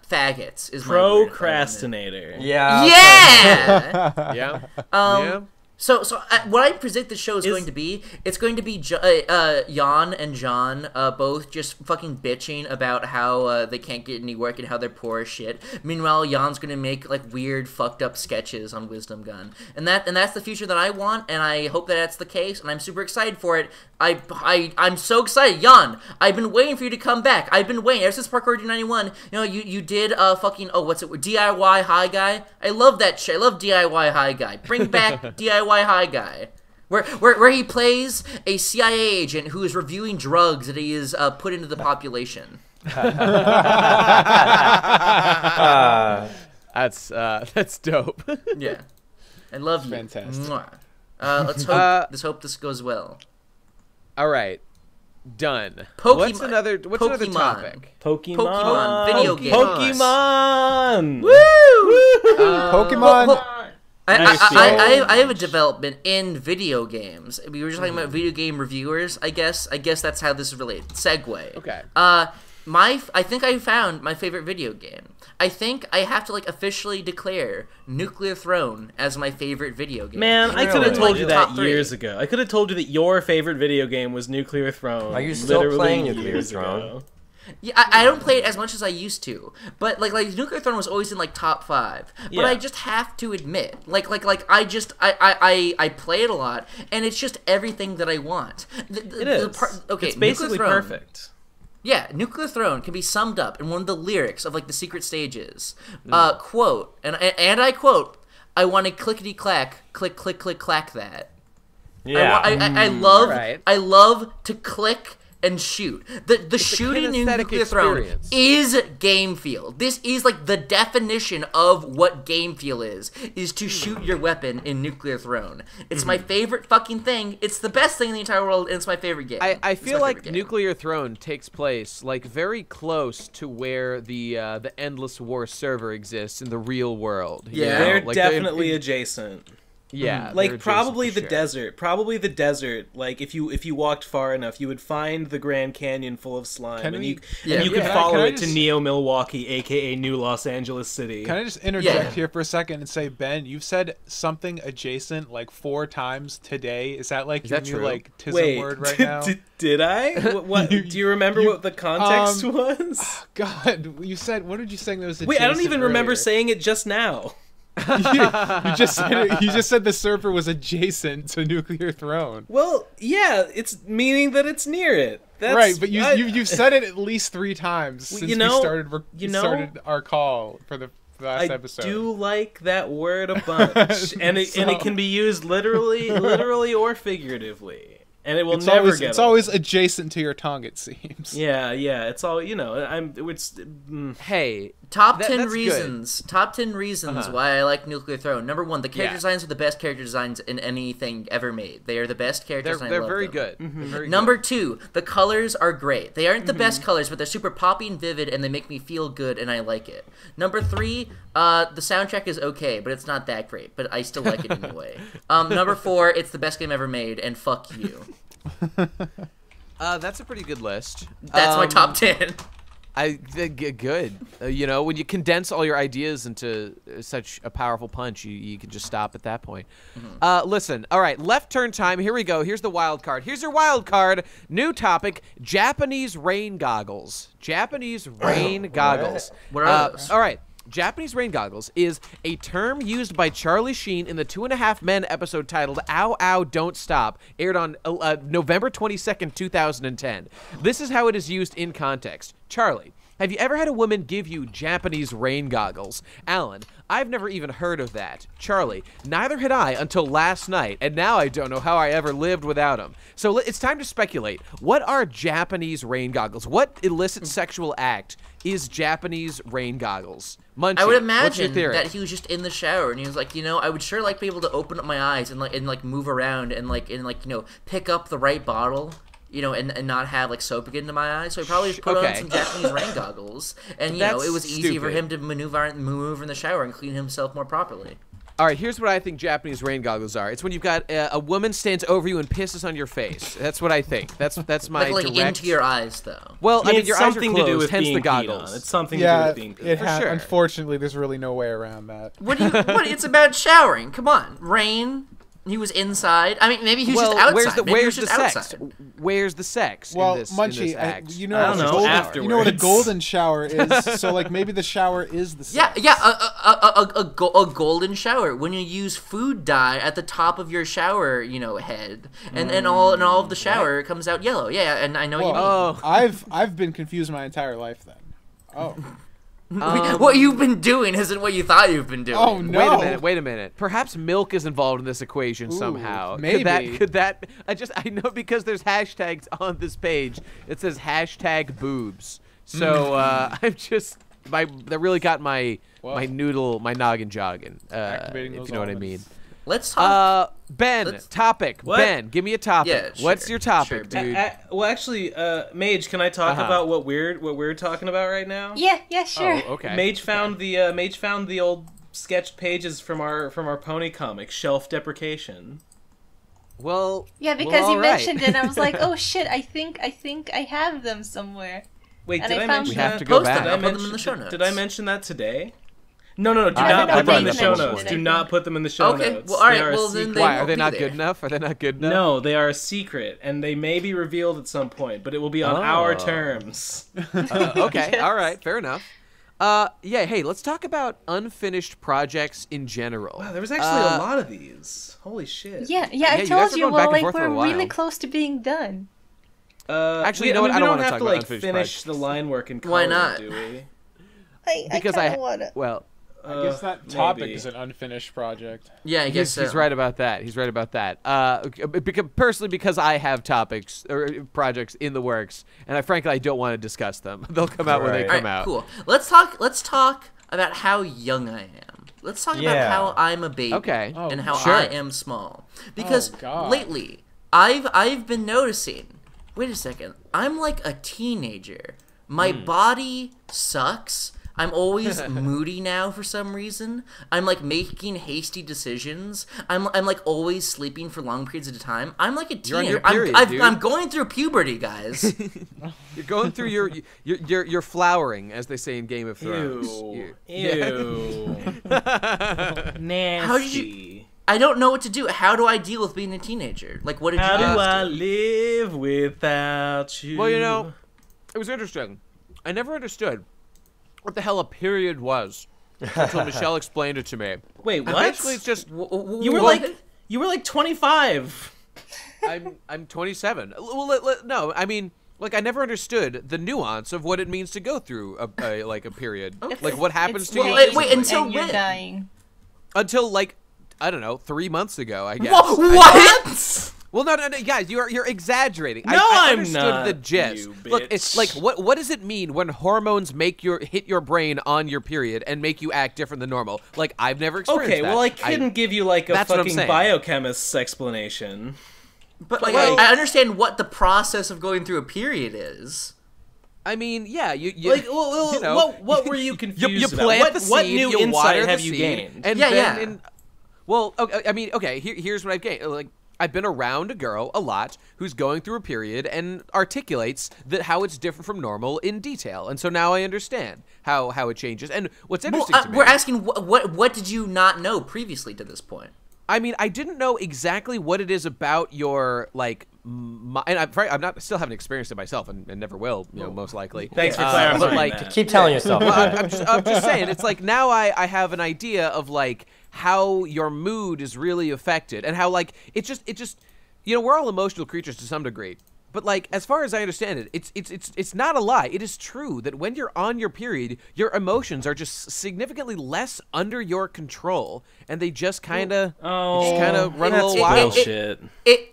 Faggots is my Pro word. Crastinator. Yeah. Yeah. Yeah. Yeah. So what I predict the show is going to be, it's going to be Jan and John both just fucking bitching about how they can't get any work and how they're poor as shit. Meanwhile, Jan's going to make weird fucked up sketches on Wisdom Gun, and that's the future that I want, and I hope that that's the case, and I'm super excited for it. I'm so excited, Jan. I've been waiting for you to come back. I've been waiting ever since Parkour 91. You did DIY High Guy. I love that shit. I love DIY High Guy. Bring back DIY High Guy, where he plays a CIA agent who is reviewing drugs that he is put into the population. That's dope. Yeah. I love you. Fantastic. Mwah. Let's hope this goes well. All right. Done. What's Pokemon. another Pokemon. topic? Pokemon. Video games. Pokemon. Pokemon. I have a development in video games. We were just talking about video game reviewers. I guess that's how this is related. Segue. Okay. I think I found my favorite video game. I think I have to officially declare Nuclear Throne as my favorite video game. Man, I could have told you that top three. years ago. I could have told you that your favorite video game was Nuclear Throne. Are you still literally playing Nuclear years Throne? ago. Yeah, I don't play it as much as I used to, but like Nuclear Throne was always in top 5. But Yeah. I just have to admit, I play it a lot, and it's just everything that I want. It is. It's basically Nuclear Throne, perfect. Yeah, Nuclear Throne can be summed up in one of the lyrics of the secret stages. Quote, and I quote, "I want to clickety clack, click click click clack that." Yeah. I love to click and shoot. The shooting in kinesthetic Nuclear Throne experience. is game feel. This is the definition of what game feel is to shoot your weapon in Nuclear Throne. It's my favorite fucking thing. It's the best thing in the entire world, and it's my favorite game. I It's feel my like favorite game. Nuclear Throne takes place very close to where the Endless War server exists in the real world. you Yeah. know? They're Like, definitely adjacent. yeah. they're Probably adjacent the for sure. desert. Probably the desert. If you walked far enough, you would find the Grand Canyon full of slime, Can and we- you Yeah. could Can I- follow can I it to just- Neo Milwaukee, aka New Los Angeles City. Can I just interject Yeah. here for a second and say, Ben, you've said something adjacent 4 times today. Is that Is your that new true? tism word right now? Did I? What do you remember what the context um, was? God, you said, what did you say that was adjacent? Wait, I don't even remember earlier? saying it just now. you just said it, you just said the server was adjacent to Nuclear Throne. Well, yeah, it's meaning that it's near it. That's, Right, but you've said it at least 3 times since you know- we started our call for the last I episode. do like that word a bunch, and it can be used literally or figuratively, and it will never get. It's always adjacent to your tongue, it seems. Yeah, it's all Hey, Top That- 10 that's good. reasons. Top 10 reasons why I like Nuclear Throne. Number 1, the character Yeah. designs are the best character designs in anything ever made. They are the best characters. and I they're love very them. good. They're very Number 2, the colors are great. They aren't the best colors, but they're super poppy and vivid, and they make me feel good, and I like it. Number 3, the soundtrack is okay, but it's not that great, but I still like it anyway. Number 4, it's the best game ever made, and fuck you. That's a pretty good list. That's my top 10. Good. When you condense all your ideas into such a powerful punch, you can just stop at that point. Listen, all right, left turn time. Here we go. Here's the wild card. Here's your wild card. New topic: Japanese rain goggles. Japanese rain goggles. What are those? All right. Japanese rain goggles is a term used by Charlie Sheen in the 2.5 Men episode titled "Ow Ow Don't Stop," aired on November 22nd, 2010. This is how it is used in context. Charlie, have you ever had a woman give you Japanese rain goggles? Alan, I've never even heard of that. Charlie, neither had I until last night, and now I don't know how I ever lived without them. So it's time to speculate. What are Japanese rain goggles? What illicit sexual act is Japanese rain goggles? Munchy, I would what's your imagine theory? that he was just in the shower and he was like, I would sure like to be able to open up my eyes and move around and pick up the right bottle, and not have soap get into my eyes. So he probably just put on some Japanese rain goggles, and That's it was easy for stupid. him to maneuver in the shower and clean himself more properly. All right, here's what I think Japanese rain goggles are. It's when you've got a woman stands over you and pisses on your face. That's what I think. That's my direct... into your eyes though. Well, I mean, it's your eyes are something closed, to do with hence being the peed on. goggles. It's something to do Yeah, with being peed on. sure. Unfortunately, there's really no way around that. What? It's about showering. Come on, rain. He was inside. I mean, maybe he was just outside. Where's the just sex? outside. Where's the sex? Well, in this, Munchy, in this act? you know, I don't know, golden, afterwards. you know what a golden shower is. So maybe the shower is the sex. A golden shower when you use food dye at the top of your shower, head, and all of the shower comes out yellow. Yeah, and I know what you mean. Oh. I've been confused my entire life then. Oh. What you've been doing isn't what you thought you've been doing. Oh no! Wait a minute. Perhaps milk is involved in this equation somehow. maybe. Could that? I know because there's hashtags on this page. It says hashtag boobs. So I'm just that really got my noggin jogging. Activating if those you know what I mean. almonds. Let's talk. Ben, topic. What? Ben, give me a topic. Yeah, What's sure, your topic, sure, dude? Well, actually, Mage, can I talk about what we're talking about right now? Yeah, sure. Oh, okay. Mage found the old sketched pages from our pony comic, Shelf Depreciation. Well, Yeah, because all you right. mentioned it, and I was like, oh shit, I think I have them somewhere. Wait, And did I I found mention We have that? to go Post back. them. I'll put them in the show notes. Did I mention that today? No, do I not know put them in they the show mentioned notes. it, I Do think. not put them in the show Okay, notes. well, all right, They are a well, then secret. Why won't are they be not there. good enough? Are they not good enough? No, they are a secret, and they may be revealed at some point, but it will be on our Oh. terms. Okay, Yes. all right, fair enough. Yeah, hey, let's talk about unfinished projects in general. Wow, there was actually a lot of these. Holy shit. Yeah, you I guys told were you. going Well, back and like forth for a we're really while. close to being done. Actually, you we, know what? I I mean, don't we want to have talk to about like unfinished finish projects. the line work in color, Why not? do we? Because kinda wanna. well, I guess that topic maybe. is an unfinished project. Yeah, I guess he's right about that. He's right about that. Because I have topics or projects in the works, and frankly I don't want to discuss them. They'll come out when they Right. All come right, out. cool. Let's talk about how young I am. Let's talk about Yeah. how I'm a baby. Okay. Oh, And how sure. I am small. Because God. lately, I've been noticing. Wait a second. I'm like a teenager. My body sucks. I'm always moody now for some reason. I'm like making hasty decisions. I'm like always sleeping for long periods at a time. I'm like a You're on your teenager. period, dude. I'm going through puberty, guys. You're going through you're flowering, as they say in Game of Thrones. Ew. Yeah. Ew. Nasty. How did I don't know what to do. How do I deal with being a teenager? Like, what did How you do guys I do? live without you? Well, you know, it was interesting. I never understood what the hell a period was until Michelle explained it to me. Wait, what? Basically, it's just you were like 25. I'm 27. Well, no, I mean, like I never understood the nuance of what it means to go through a period. Like what happens It's to you wait, physically. until and you're when? dying. until like I don't know, 3 months ago, I guess. What? Well, no, guys, you're exaggerating. No, I I'm understood not, the gist. you Look, bitch. it's like what does it mean when hormones hit your brain on your period and make you act different than normal? Like I've never experienced Okay, that. well, I couldn't give you like a that's what I'm fucking saying. biochemist's explanation. But like, Well- I understand what the process of going through a period is. I mean, yeah, you Like, well, you know, what were you confused you about? plant What, the what seed, new you insight water have the you seed, gained? And Yeah, then yeah. Well, okay, I mean, okay, here's what I've gained. Like, I've been around a girl a lot who's going through a period and articulates how it's different from normal in detail, and so now I understand how it changes. And what's Well, interesting to me, we're asking what did you not know previously to this point? I mean, I didn't know exactly what it is about your like. And I'm not still haven't experienced it myself, and never will, most likely. Thanks for clarifying but like, that. Keep telling yourself. well, I'm just saying, it's like now I have an idea of like how your mood is really affected, and how like it just we're all emotional creatures to some degree. But like, as far as I understand it, it's not a lie. It is true that when you're on your period, your emotions are just significantly less under your control, and they just kind of run a little wild. Bullshit.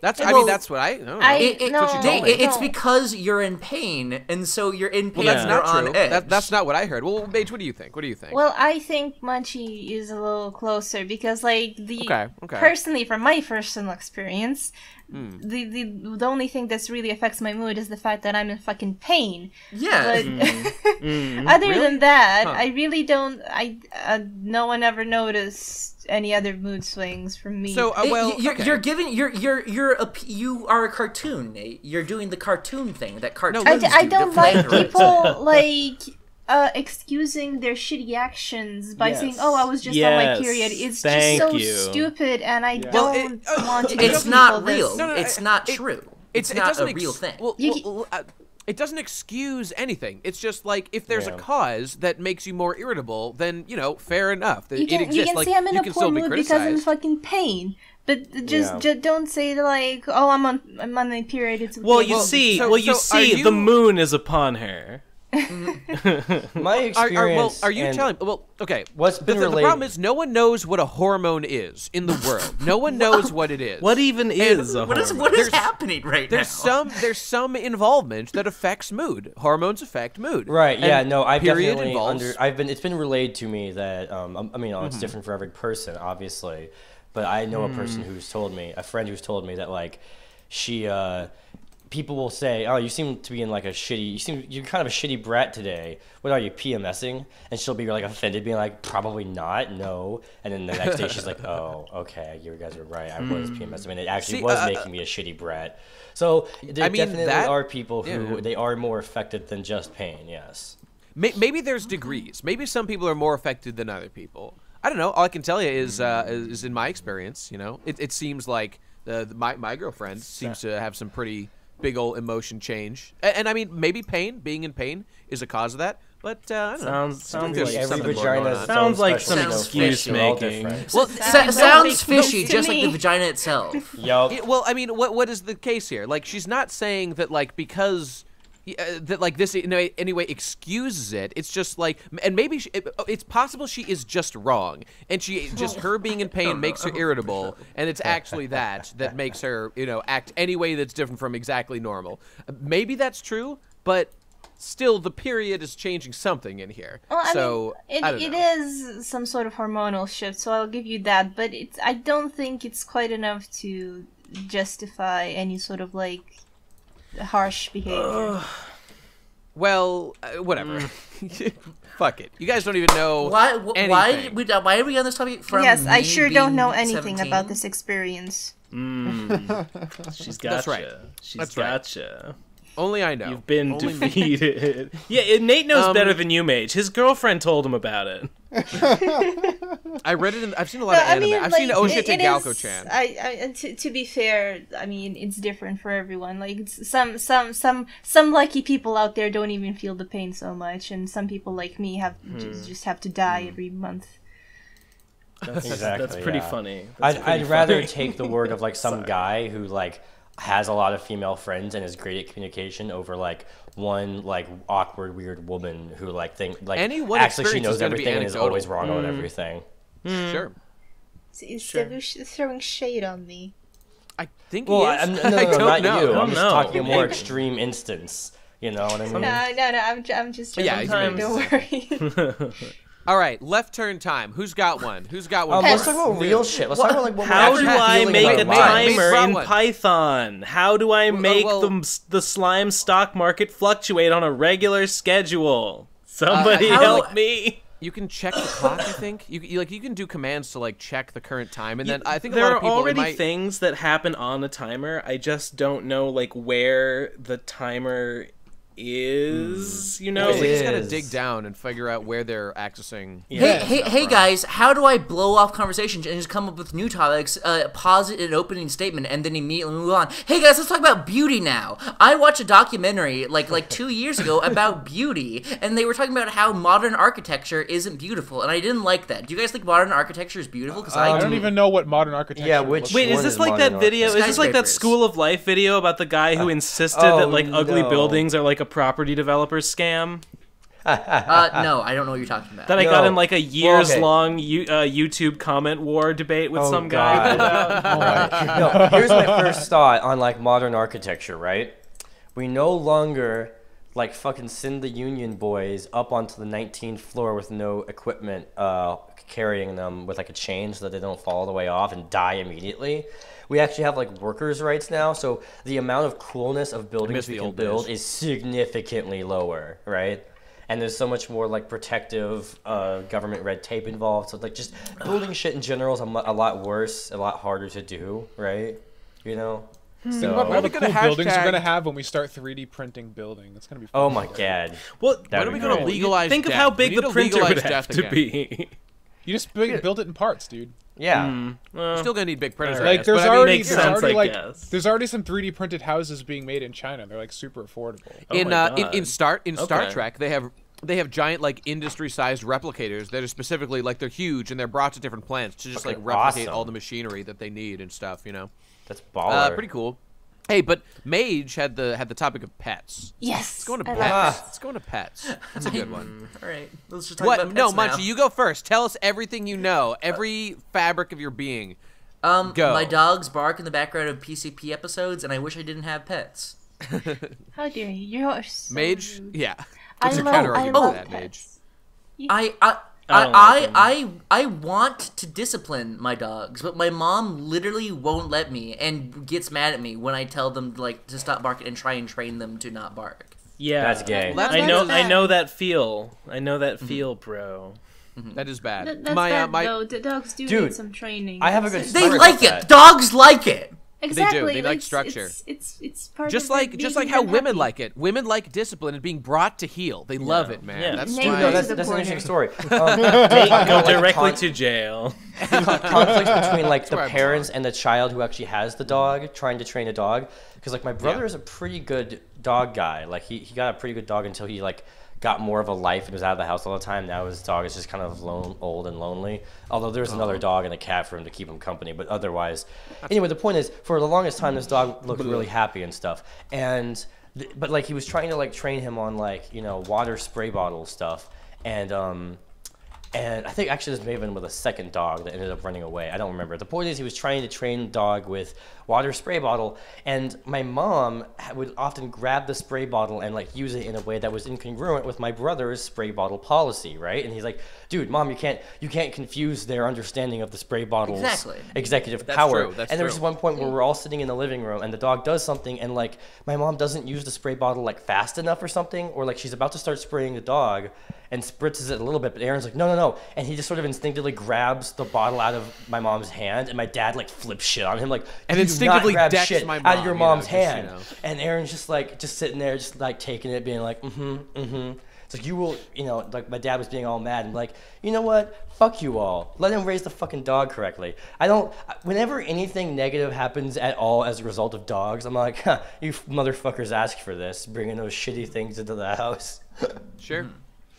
That's well, that's what I. Know. It's because you're in pain, and so you're in pain. Well, that's and not you're true. on edge. That's not what I heard. Well, Paige, what do you think? What do you think? Well, I think Munchy is a little closer because, like, Okay. personally, from my personal experience, Hmm. the only thing that's really affects my mood is the fact that I'm in fucking pain. Yeah. But other than that, Huh. I really don't. No one ever noticed any other mood swings from me. So, You're giving you are a cartoon, Nate. You're doing the cartoon thing that cartoons No, do. I don't They're like plagiarizing. people like excusing their shitty actions by saying, "Oh, I was just on my Yes. period." It's Thank just so you. stupid, and I Well, don't want to. It's give not people this. real. No, It's not it- true. it It's not doesn't a real thing. Well, You it doesn't excuse anything. It's just like if there's a Yeah. cause that makes you more irritable, then fair enough. You It can, exists. you can Like, say I'm in you a can poor still be mood because I'm in criticized. fucking pain. But just Yeah. don't say like, "Oh, I'm on my period." It's Well, okay." you see, so- so are the you- moon is upon her. My experience. Are you and telling? Well, okay. What's been the related? problem is no one knows what a hormone is in the world. No one knows what it is. What even is a What is hormone? what is There's- happening right now? There's some involvement that affects mood. Hormones affect mood. Right. Yeah. And No. I've period definitely involves. It's been relayed to me that I mean, it's different for every person, obviously, but I know a person who's told me, a friend who's told me that like she people will say, "Oh, you seem to be in like a shitty. You're kind of a shitty brat today. What are you, PMSing?" And she'll be like offended, being like, "Probably not, no." And then the next day she's like, "Oh, okay, you guys are right. I was PMSing. I mean, it actually was making me a shitty brat." So there definitely are people who they are more affected than just pain. Yes. Maybe there's degrees. Maybe some people are more affected than other people. I don't know. All I can tell you is in my experience, you know, it seems like my girlfriend seems to have some pretty big old emotion change, and I mean maybe being in pain is a cause of that, but I don't know. Sounds there's like Every something more vagina going has on. its own Sounds like special some Sounds excuse fishy, they're all making. different. Well, Sounds sounds fishy fishy, to just like the me. vagina itself. Yup. Well, I mean, what is the case here? Like, she's not saying that like because that like this in any way excuses it. It's just like, and maybe it's possible she is just wrong, and her being in pain makes her irritable, and it's actually that makes her act any way that's different from exactly normal. Maybe that's true, but still the period is changing something in here. Well, I So mean, I don't it know. is some sort of hormonal shift, so I'll give you that. But I don't think it's quite enough to justify any sort of like harsh behavior. Well, whatever. Fuck it. You guys don't even know anything. Why are we on this topic from Yes, I me sure don't being know anything 17? about this experience. She's gotcha. That's right. She's That's right. gotcha. Only I know. You've been Only me. defeated. Yeah, Nate knows better than you, Mage. His girlfriend told him about it. I read it. I've seen a lot of anime. I've seen Oshite Galko-chan. To be fair, I mean it's different for everyone. Like some lucky people out there don't even feel the pain so much, and some people like me just have to die every month. Exactly. That's pretty yeah. funny. I'd rather take the word of like some guy who like has a lot of female friends and is great at communication over like one like awkward weird woman who like Any one actually she experience knows is gonna be everything and is anecdotal. always wrong on everything. Sure. Instead of throwing shade on me. I think Well, he is. no, I don't not know. you. I I'm don't just know. talking a more Maybe. extreme instance. You know what I mean? No, I'm just Yeah, joking. he's Don't worry. All right, left turn time. Who's got one? Who's got one? Let's for talk us? about real shit. Let's talk about like what How we're do actually I feeling make a about life. Mage timer brought in one. Python? How do I make well- the slime stock market fluctuate on a regular schedule? Somebody how- help me. You can check the clock. I think you can do commands to like check the current time, and then I think a There lot are of people already things that happen on a timer. I just don't know like where the timer is. You know, So you just It gotta is. dig down and figure out where they're accessing. Hey guys, how do I blow off conversations and just come up with new topics, pause it an opening statement, and then immediately move on? Hey guys, let's talk about beauty now. I watched a documentary like 2 years ago about beauty, and they were talking about how modern architecture isn't beautiful, and I didn't like that. Do you guys think modern architecture is beautiful? Because I I don't do. even know what modern architecture Yeah, looks which- like. Wait, is One this is like that modern video? Is this like that Skyscrapers. School of Life video about the guy who insisted that like ugly no. buildings are like a property developer scam? No, I don't know what you're talking about. That I got No. in like a Well, okay. years-long YouTube comment war debate with Oh, some guy. God. No, here's my first thought on like modern architecture, right? We no longer like fucking send the union boys up onto the 19th floor with no equipment carrying them with like a chain so that they don't fall all the way off and die immediately. We actually have like workers' rights now, so the amount of coolness of buildings the we can old build days. is significantly lower, right? And there's so much more like protective government red tape involved. So like just building shit in general is a lot worse, a lot harder to do, right? You know. Think So, about all the we cool gonna buildings we're hashtag- gonna have when we start 3D printing building. That's gonna be fun. oh my god. Well, That When are would we be gonna great. legalize think of death? how We big need the to printer legalize would have death to again. be. You just build it in parts, dude. Yeah. We're still gonna need big printers. I Like guess, there's but I mean, already makes there's sense, already I like guess. there's already some 3D printed houses being made in China. They're like super affordable. in my in God. Star Okay. Trek they have giant like industry-sized replicators that are specifically like they're huge and they're brought to different plants to just like Fucking replicate awesome. all the machinery that they need and stuff. You know, That's baller. pretty cool. Hey, but Mage had the topic of pets. Yes. Let's go into I pets. love Let's go into pets. That's a good one. All right, let's just talk What? about No, pets now. Munchy, you go first. Tell us everything you know, every fabric of your being. Go. My dogs bark in the background of PCP episodes, and I wish I didn't have pets. How dare you? You're so Mage? rude. Yeah. I What's your love, counter I argument love to that, Mage? pets. I want to discipline my dogs, but my mom literally won't let me and gets mad at me when I tell them like to stop barking and try and train them to not bark. Yeah, That's gay. That's I know. bad. I know that feel. I know that feel, bro. That is bad. That's bad, my though. The dogs do Dude, need some training. I have a good They story like about it. that. Dogs like it. Exactly. They like structure. It's part just of like making how them women happy. like it. Women like discipline and being brought to heel. They love it, man. Yeah. That's Name why. No, those that's to the an interesting corner. story. Go directly to jail. Conflicts between like the where I parents and the child who actually has the dog, trying to train a dog. Because like my brother is a pretty good dog guy. Like he got a pretty good dog until he like got more of a life and was out of the house all the time. Now his dog is just kind of old and lonely. Although there's another dog and a cat for him to keep him company. But otherwise, anyway, the point is, for the longest time, this dog looked really happy and stuff. And but like he was trying to like train him on like water spray bottle stuff. And I think actually this may have been with a second dog that ended up running away. I don't remember. The point is he was trying to train the dog with water spray bottle, and my mom would often grab the spray bottle and like use it in a way that was incongruent with my brother's spray bottle policy, right? And he's like, "Dude, Mom, you can't confuse their understanding of the spray bottle's executive power." True, that's and there was true. one point where we're all sitting in the living room and the dog does something, and like my mom doesn't use the spray bottle like fast enough or something, or like she's about to start spraying the dog and spritzes it a little bit, but Aaron's like, no, and he just sort of instinctively grabs the bottle out of my mom's hand, and my dad like flips shit on him, like, And "You do instinctively not grab decks shit my out mom, of your you know, mom's just, hand, you know. and Aaron's just sitting there, just like taking it, being like, It's like, you will, like my dad was being all mad and like, you know what? Fuck you all. Let him raise the fucking dog correctly. Whenever anything negative happens at all as a result of dogs, I'm like, you motherfuckers asked for this, bringing those shitty things into the house. Sure.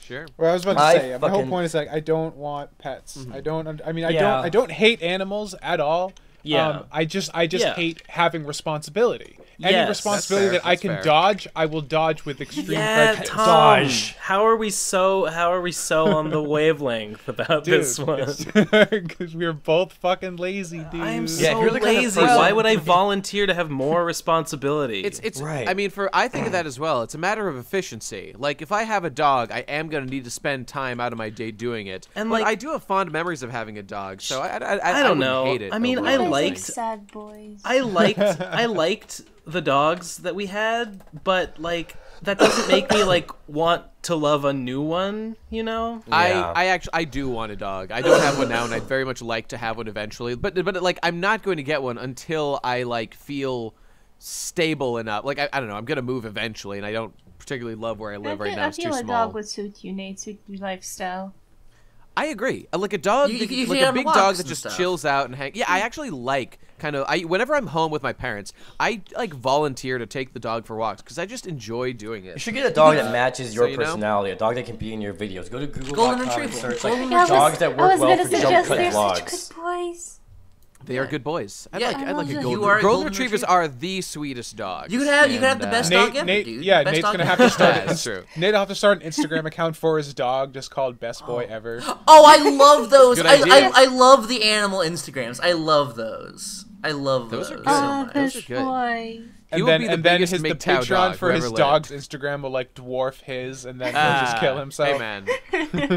Sure. Well, I was about to I say, my whole fucking- point is like I don't want pets. I don't. I mean, Yeah. I don't hate animals at all. Yeah. I just Yeah. hate having responsibility. Any Yes. responsibility That's that I fair. can dodge, I will dodge with extreme Yeah, prejudice. Tom. Dodge. How are we so on the wavelength about Dude, this one? because we're both fucking lazy, dude. I'm Yeah, so if you're the kind of lazy. person- Why would I volunteer to have more responsibility? It's Right. I mean, I think of that as well. It's a matter of efficiency. Like if I have a dog, I am going to need to spend time out of my day doing it. And, but like- I do have fond memories of having a dog, so I I wouldn't don't know. hate it. I mean, overall. I You guys liked- like sad boys. I liked the dogs that we had, but like that doesn't make me like want to love a new one, you know? Yeah. I do want a dog. I don't have one now, and I'd very much like to have one eventually. But like I'm not going to get one until I like feel stable enough. Like I don't know. I'm gonna move eventually, and I don't particularly love where I live right now. I It's too feel a small. dog would suit you, Nate. Suit your lifestyle. I agree. Like a dog, You like can a get on big walks dog that and just stuff. chills out and hang. Yeah, I actually like whenever I'm home with my parents, I like volunteer to take the dog for walks because I just enjoy doing You it. should get a dog that matches your you know? personality, a dog that can be in your videos. Go to Golden Google.com and Retriever. search Golden like dogs that I work was well gonna for suggest jump cut they're vlogs. such good boys. They are good boys. I Yeah, like I a love them. golden. You are a Golden golden retrievers retriever. are the sweetest dogs. You could have the And, best Nate, dog ever, Nate, dude. yeah, Best Nate's dog gonna ever. have to start. That's true. Nate'll have to start an Instagram account for his dog, just called Best Boy Ever. Oh, I love those. Good I idea. love the animal Instagrams. I love those. I love Those those. are good. so Oh, much. Those are best good. boy. He will be the biggest the MGTOW Patreon dog for who his ever dog's lived. Instagram will like dwarf his, and then he'll just kill himself. Hey man,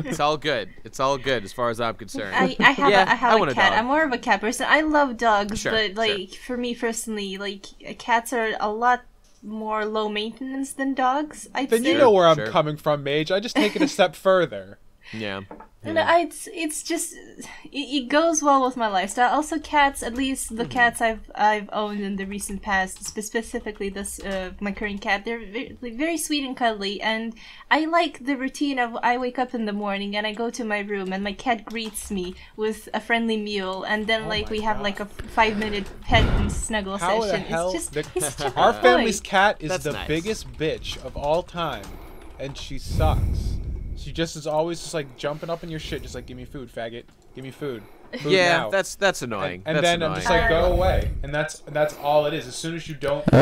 it's all good. It's all good as far as I'm concerned. I have Yeah, I I have want a a cat. dog. I'm more of a cat person. I love dogs, Sure, but like for me personally, like cats are a lot more low maintenance than dogs. I'd Then say. you know where I'm Sure. coming from, Mage. I just take it a step further. Yeah. And it's just it goes well with my lifestyle. Also, cats. At least the cats I've owned in the recent past, specifically this my current cat. They're very sweet and cuddly, and I like the routine of I wake up in the morning and I go to my room and my cat greets me with a friendly meal, and then we have like a 5-minute pet and snuggle How the session. hell? It's such a Our joy. family's cat is That's the nice. biggest bitch of all time, and she sucks. She just is always just like jumping up in your shit, just like, give me food, faggot. Give me food. Food Yeah, now. that's annoying. And that's then annoying. I'm just like, go away. And that's all it is. As soon as you don't. Welcome,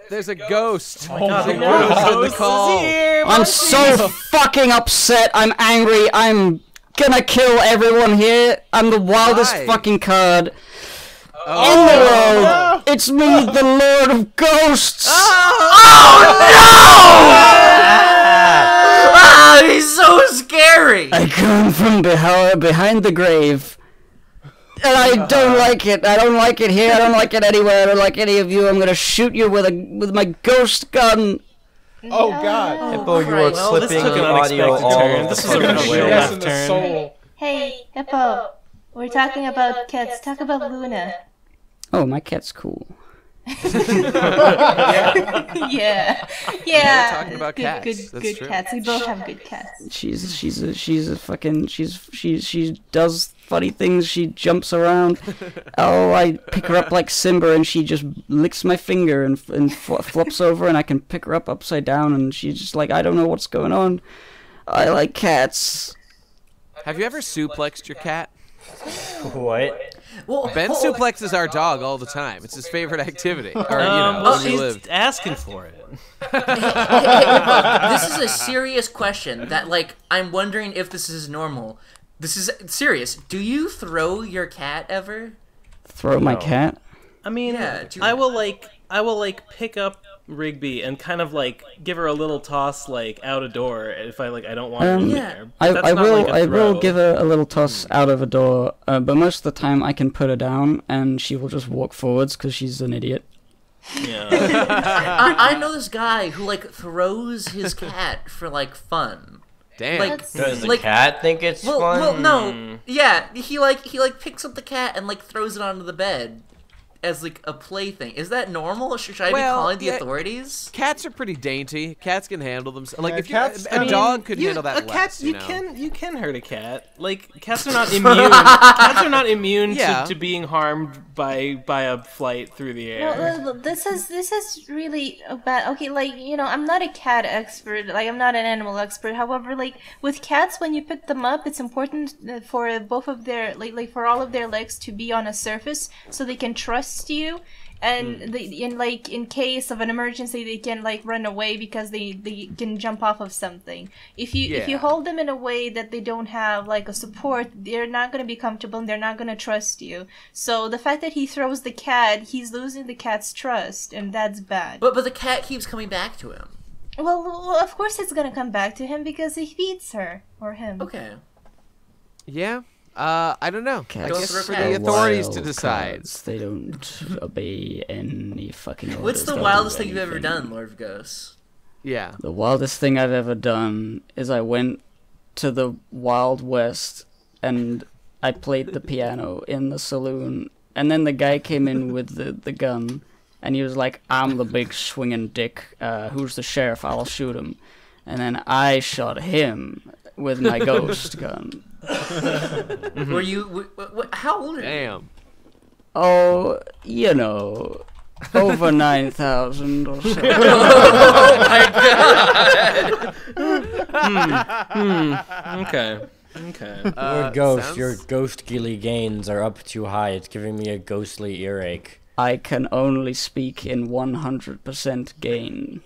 There's a ghost. Oh my God, There's a the ghost in the Ghost call. is here. I'm so fucking upset. I'm angry. I'm gonna kill everyone here. I'm the wildest Why? fucking card in Oh, the world. It's me, the Lord of Ghosts. Ah, he's so scary. I come from behind the grave. And I don't like it. I don't like it here. I don't like it anywhere. I don't like any of you. I'm gonna shoot you with my ghost gun. Oh God. Hippo, you are Well, this clipping took an the audio unexpected all turn. over This the was a fucking real way. Yes, left in the turn. soul. Hey, Hippo. We're talking about cats. Talk about Luna. Oh, my cat's cool. Yeah. Yeah. talking about cats. Good, That's good true. cats. We both have good cats. She does funny things. She jumps around. Oh, I pick her up like Simba, and she just licks my finger and flops over, and I can pick her up upside down, and she's just like, I don't know what's going on. I like cats. Have you ever suplexed your cat? What? Well, Ben hold- suplexes our dog all the time. It's his favorite activity. Or, Well, when we she's lived. asking for it. This is a serious question that, like, I'm wondering if this is normal. This is serious. Do you throw your cat ever? Throw my cat? I mean, Yeah, I will pick up Rigby and kind of like give her a little toss like out a door if I don't want her in Yeah. there. But that's I not will like a I will throw. give her a little toss out of a door, but most of the time I can put her down and she will just walk forwards because she's an idiot. Yeah. I know this guy who, like, throws his cat for, like, fun. Damn. Like, Does the like, cat think it's well, fun? well, no, yeah, he picks up the cat and, like, throws it onto the bed as, like, a plaything. Is that normal? Should I be Well, calling the yeah. authorities? Cats are pretty dainty. Cats can handle themselves. Like Yeah, if cats- a dog could handle that a cat, less, you know? you can hurt a cat. Like cats are not immune. Cats are not immune Yeah. to being harmed by a flight through the air. No, this is really bad. Okay, like, I'm not a cat expert. Like, I'm not an animal expert. However, like with cats, when you pick them up, it's important for both of their like for all of their legs to be on a surface so they can trust you. And in case of an emergency, they can like run away because they can jump off of something. If you hold them in a way that they don't have like a support, they're not going to be comfortable and they're not going to trust you. So the fact that he throws the cat, he's losing the cat's trust, and that's bad. But the cat keeps coming back to him. Well, of course it's going to come back to him because he feeds her or him. Okay. Yeah. I don't know. I Cats guess Don't for throw the cats. authorities to wild decide. cards. They don't obey any fucking orders. What's the They'll wildest do thing you've ever anything. done, Lord of Ghosts? Yeah. The wildest thing I've ever done is I went to the Wild West and I played the piano in the saloon, and then the guy came in with the gun, and he was like, "I'm the big swinging dick. Who's the sheriff? I'll shoot him." And then I shot him with my ghost gun. Were you? How old are you? Damn. Oh, over 9,000 or so. Oh my god! Okay. Lord Ghost, sounds- your ghost gilly gains are up too high. It's giving me a ghostly earache. I can only speak in 100% gain.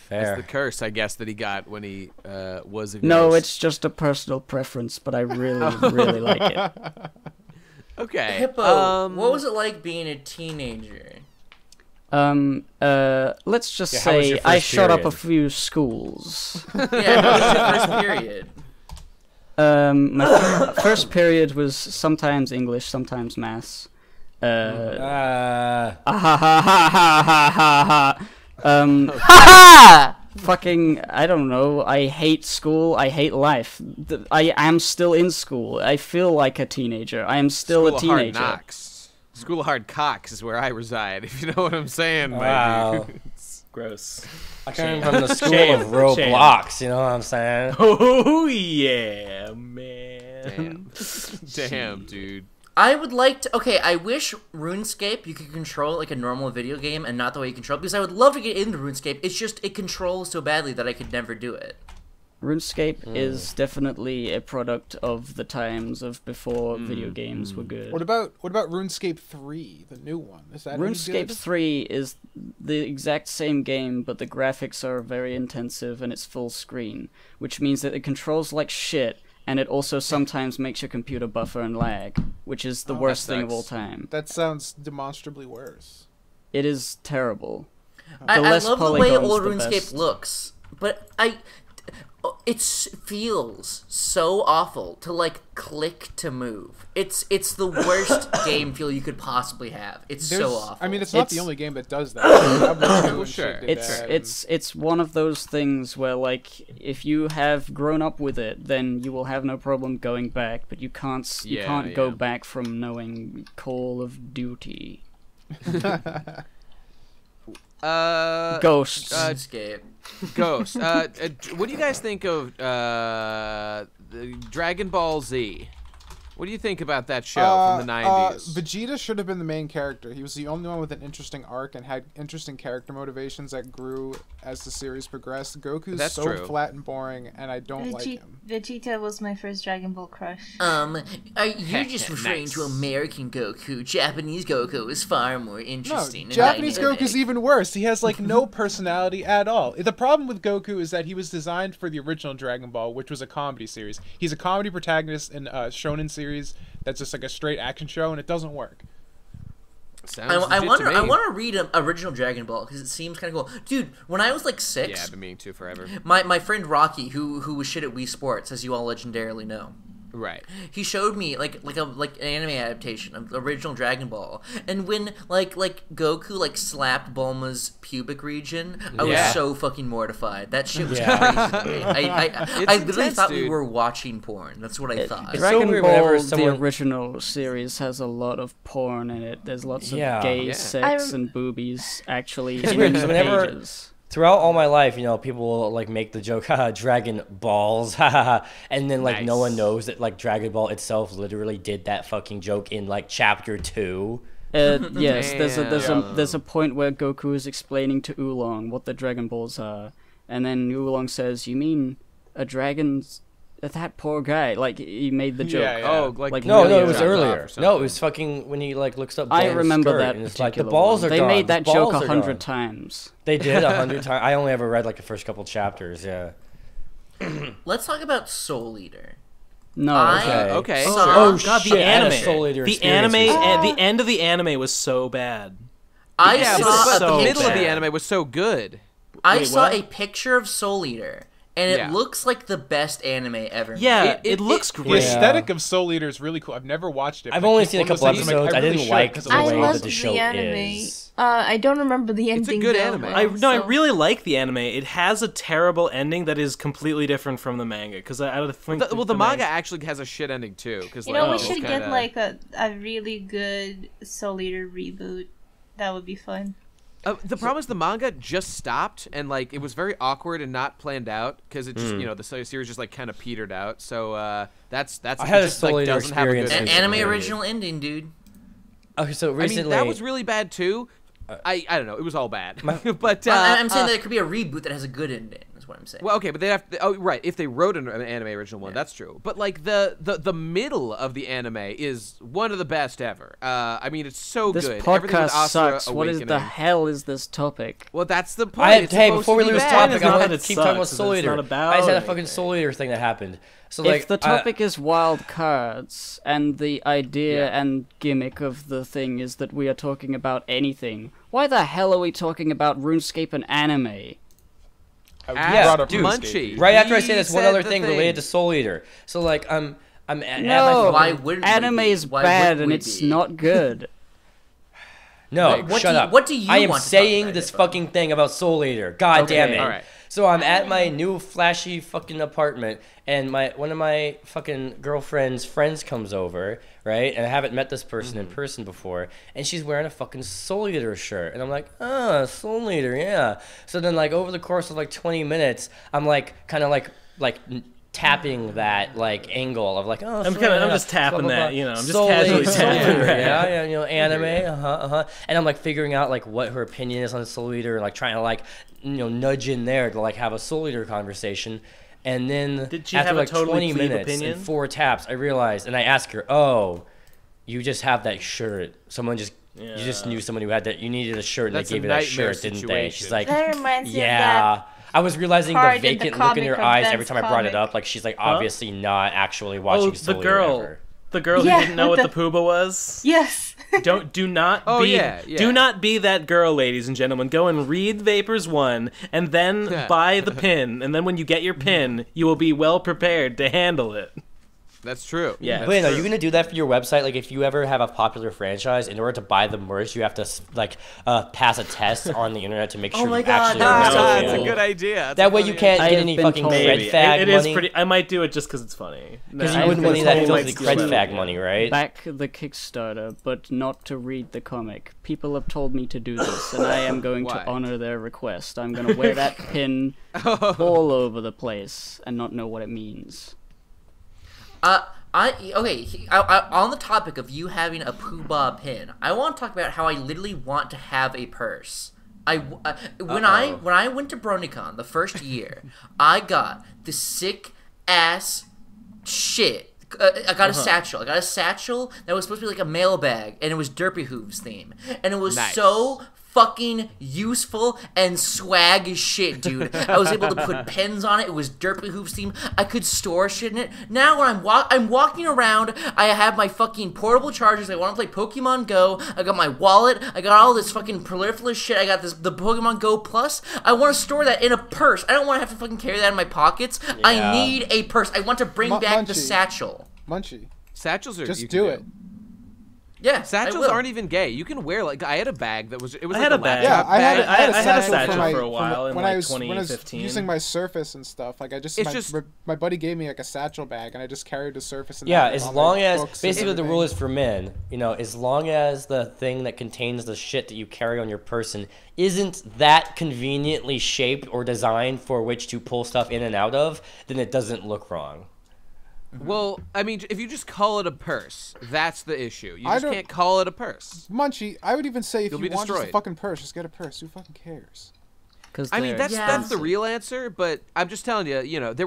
Fair. The curse, I guess, that he got when he was a No, ghost. it's just a personal preference, but I really, really like it. Okay. Hippo, what was it like being a teenager? Let's just Yeah, how was say your I first shot up a period? few schools. Yeah, what was your first period? My first period was sometimes English, sometimes maths. Fucking, I don't know. I hate school. I hate life. I am still in school. I feel like a teenager. I am still School a of Hard teenager. Knocks. School of Hard Cocks is where I reside, if you know what I'm saying. my Wow. dude. Gross. I came from the school Shame. of Roblox, you know what I'm saying? Oh yeah, man. Damn. Damn, dude. I would like to. Okay, I wish RuneScape you could control it like a normal video game and not the way you control it, because I would love to get into RuneScape. It's just it controls so badly that I could never do it. RuneScape is definitely a product of the times of before video games were good. What about RuneScape 3, the new one? Is that any RuneScape good? 3 is the exact same game, but the graphics are very intensive and it's full screen, which means that it controls like shit, and it also sometimes makes your computer buffer and lag, which is the worst thing of all time. That sounds demonstrably worse. It is terrible. I less love the way polygons, old the RuneScape best. looks, but it feels so awful to like click to move. It's the worst game feel you could possibly have. It's so awful. I mean, it's not the only game that does that. Diablo 2 and Sure. shit did that, It's one of those things where, like, if you have grown up with it, then you will have no problem going back, but you can't go back from knowing Call of Duty. Ghosts. RuneScape. Ghost. What do you guys think of the Dragon Ball Z? What do you think about that show from the 90s? Vegeta should have been the main character. He was the only one with an interesting arc and had interesting character motivations that grew as the series progressed. Goku's That's so true. flat and boring, and I don't like him. Vegeta was my first Dragon Ball crush. Are you just referring to American Goku? Japanese Goku is far more No, interesting. and Japanese dynamic. Goku's even worse. He has like no personality at all. The problem with Goku is that he was designed for the original Dragon Ball, which was a comedy series. He's a comedy protagonist in a shonen series that's just like a straight action show, and it doesn't work. I want to read an original Dragon Ball because it seems kind of cool, dude. When I was like 6, Yeah, I've been meaning to forever. my friend Rocky, who was shit at Wii Sports, as you all legendarily know, Right. he showed me like an anime adaptation of the original Dragon Ball, and when like Goku like slapped Bulma's pubic region, I was Yeah. so fucking mortified. That shit was Yeah. crazy to me. I literally intense, thought we dude. were watching porn. That's what I thought. it's Dragon so weird Ball, whenever the someone- original series, has a lot of porn in it. There's lots of Yeah. gay Yeah. sex and boobies actually It's in weird, the 'cause whenever- pages. Throughout all my life, people will like make the joke, haha, Dragon Balls, haha, and then like no Nice. one knows that like Dragon Ball itself literally did that fucking joke in like chapter 2. Yes, Damn. there's a point where Goku is explaining to Oolong what the Dragon Balls are, and then Oolong says, "You mean a dragon's that poor guy?" Like he made the joke. Yeah, yeah. Oh, like No, really no, it was dropped off earlier. or something. No, it was fucking when he like looks up. I Dan's remember skirt, that and it's particular like the balls one. are They gone. made that the joke balls are 100 gone. times. They did 100 times. I only ever read like the first couple chapters. Yeah. Let's talk about Soul Eater. No, Okay. Oh, God, shit, the I had a anime. Soul Eater The experience anime, recently. and the end of the anime was so bad. I Yeah, saw but so the middle of bad. the anime was so good. I Wait, saw what? a picture of Soul Eater, and it Yeah. looks like the best anime ever. Yeah, It- it looks The great. aesthetic of Soul Eater is really cool. I've never watched it. I've but I only keep seen a one of couple those things I'm episodes. I really didn't should, like 'cause the it I looks way awesome. that loved the show the anime. is. I don't remember the ending. good though, anime. well, I so- really like the anime. It has a terrible ending that is completely different from the manga. Because I don't think The manga actually has a shit ending too. Because You know, we it's should get kinda- like a really good Soul Eater reboot. That would be fun. The problem is the manga just stopped, and like it was very awkward and not planned out because it just the series just like kind of petered out. So that's I had it a just, like, Soul Eater doesn't have a good experience An ending. anime Period. original ending, dude. Okay, so I recently mean that was really bad too. I don't know. It was all bad. but I'm saying that it could be a reboot that has a good ending. Is what I'm saying. well, okay, but they have to, right. If they wrote an anime original one, that's true. But like the middle of the anime is one of the best ever. I mean, it's so this good. Everything with podcast Asura sucks. What is the awakening. hell is this topic? Well, that's the point. I It's hey, supposed before we to be lose bad. topic, It's I'm not gonna that it keep talking about sucks, Soul it's Eater. not about I just had a anything. fucking Soul Eater thing that happened. So If like, the topic is wild cards and the idea and gimmick of the thing is that we are talking about anything, why the hell are we talking about RuneScape and anime? I Yeah, brought up dude. RuneScape. Munchy. right after I He say this, one said other the thing related to Soul Eater. So like, I'm at my No, Why wouldn't we anime be? is Why bad wouldn't and we it's be? not good. No, What shut do you- up. what do you I am want to talk saying about, this Ifo? fucking thing about Soul Eater. God Okay, damn it. all right. So I'm at my new flashy fucking apartment, and one of my fucking girlfriend's friends comes over, right? And I haven't met this person in person before, and she's wearing a fucking Soul Eater shirt, and I'm like, Soul Eater, yeah. So then like over the course of like 20 minutes, I'm like kind of like tapping that like angle of like, oh, I'm just tapping that, you know, I'm just Soul casually Eater, tapping that. yeah, you know, anime, and I'm like figuring out like what her opinion is on Soul Eater, and like trying to like, you know, nudge in there to like have a Soul Eater conversation. And then Did she after have a like totally 20 plebe minutes opinion? and 4 taps, I realized, and I asked her, "Oh, you just have that shirt. Someone just you just knew someone who had that. You needed a shirt, and That's they gave a you that nightmare shirt, didn't they?" She's situation. like, That reminds me of "Yeah." I was realizing the part in the vacant look in her comic of eyes Ben's every time I brought it comic. up. Like she's like obviously not actually watching Oh, Soul the Eater girl. ever. The girl who Yeah, didn't know with what the Pooba was. Yes. Do not Oh, be yeah. do not be that girl, ladies and gentlemen. Go and read Vapors 1 and then buy the pin, and then when you get your pin, you will be well prepared to handle it. That's true. Yeah. That's Wait, are true. you gonna do that for your website? Like, if you ever have a popular franchise, in order to buy the merch, you have to like pass a test on the internet to make sure my you God, actually that are was known. so That's a good idea. That's That a way funny you can't I get have any been fucking told- cred Maybe. fag It is money. pretty. I might do it just because it's funny. Because No, you wouldn't I've want been any of that told filthy to cred fag money, right? back the Kickstarter, but not to read the comic. People have told me to do this, and I am going Why? to honor their request. I'm going to wear that pin all over the place and not know what it means. On the topic of you having a Poobah pin, I want to talk about how I literally want to have a purse. When I went to BronyCon the first year, I got the sick ass shit. I got a satchel. I got a satchel that was supposed to be like a mailbag, and it was Derpy Hooves theme, and it was Nice. so fucking useful and swag as shit, dude. I was able to put pens on it. It was Derpy Hooves theme. I could store shit in it. Now when I'm walking around, I have my fucking portable chargers. I want to play Pokemon Go. I got my wallet. I got all this fucking proliferous shit. I got the Pokemon Go Plus. I want to store that in a purse. I don't want to have to fucking carry that in my pockets. I Yeah. need a purse. I want to bring back the Munchy. satchel. Munchy, Satchels are just you do can it. Yeah, Satchels I will. aren't even gay. You can wear like I had a bag that was it was I like had a bag. laptop Yeah, I had I had a satchel satchel for a from while in when like I was 2015. using my Surface and stuff. Like my buddy gave me like a satchel bag, and I just carried the Surface. In Yeah, that with as all my long as books and basically the rule everything. is for men, you know, as long as the thing that contains the shit that you carry on your person isn't that conveniently shaped or designed for which to pull stuff in and out of, then it doesn't look wrong. Well, I mean, if you just call it a purse, that's the issue. You I just don't- can't call it a purse. Munchy, I would even say if You'll you be want just a destroyed. fucking purse, just get a purse. Who fucking cares? Cause I mean, they're that's the expensive. real answer, but I'm just telling you, you know, there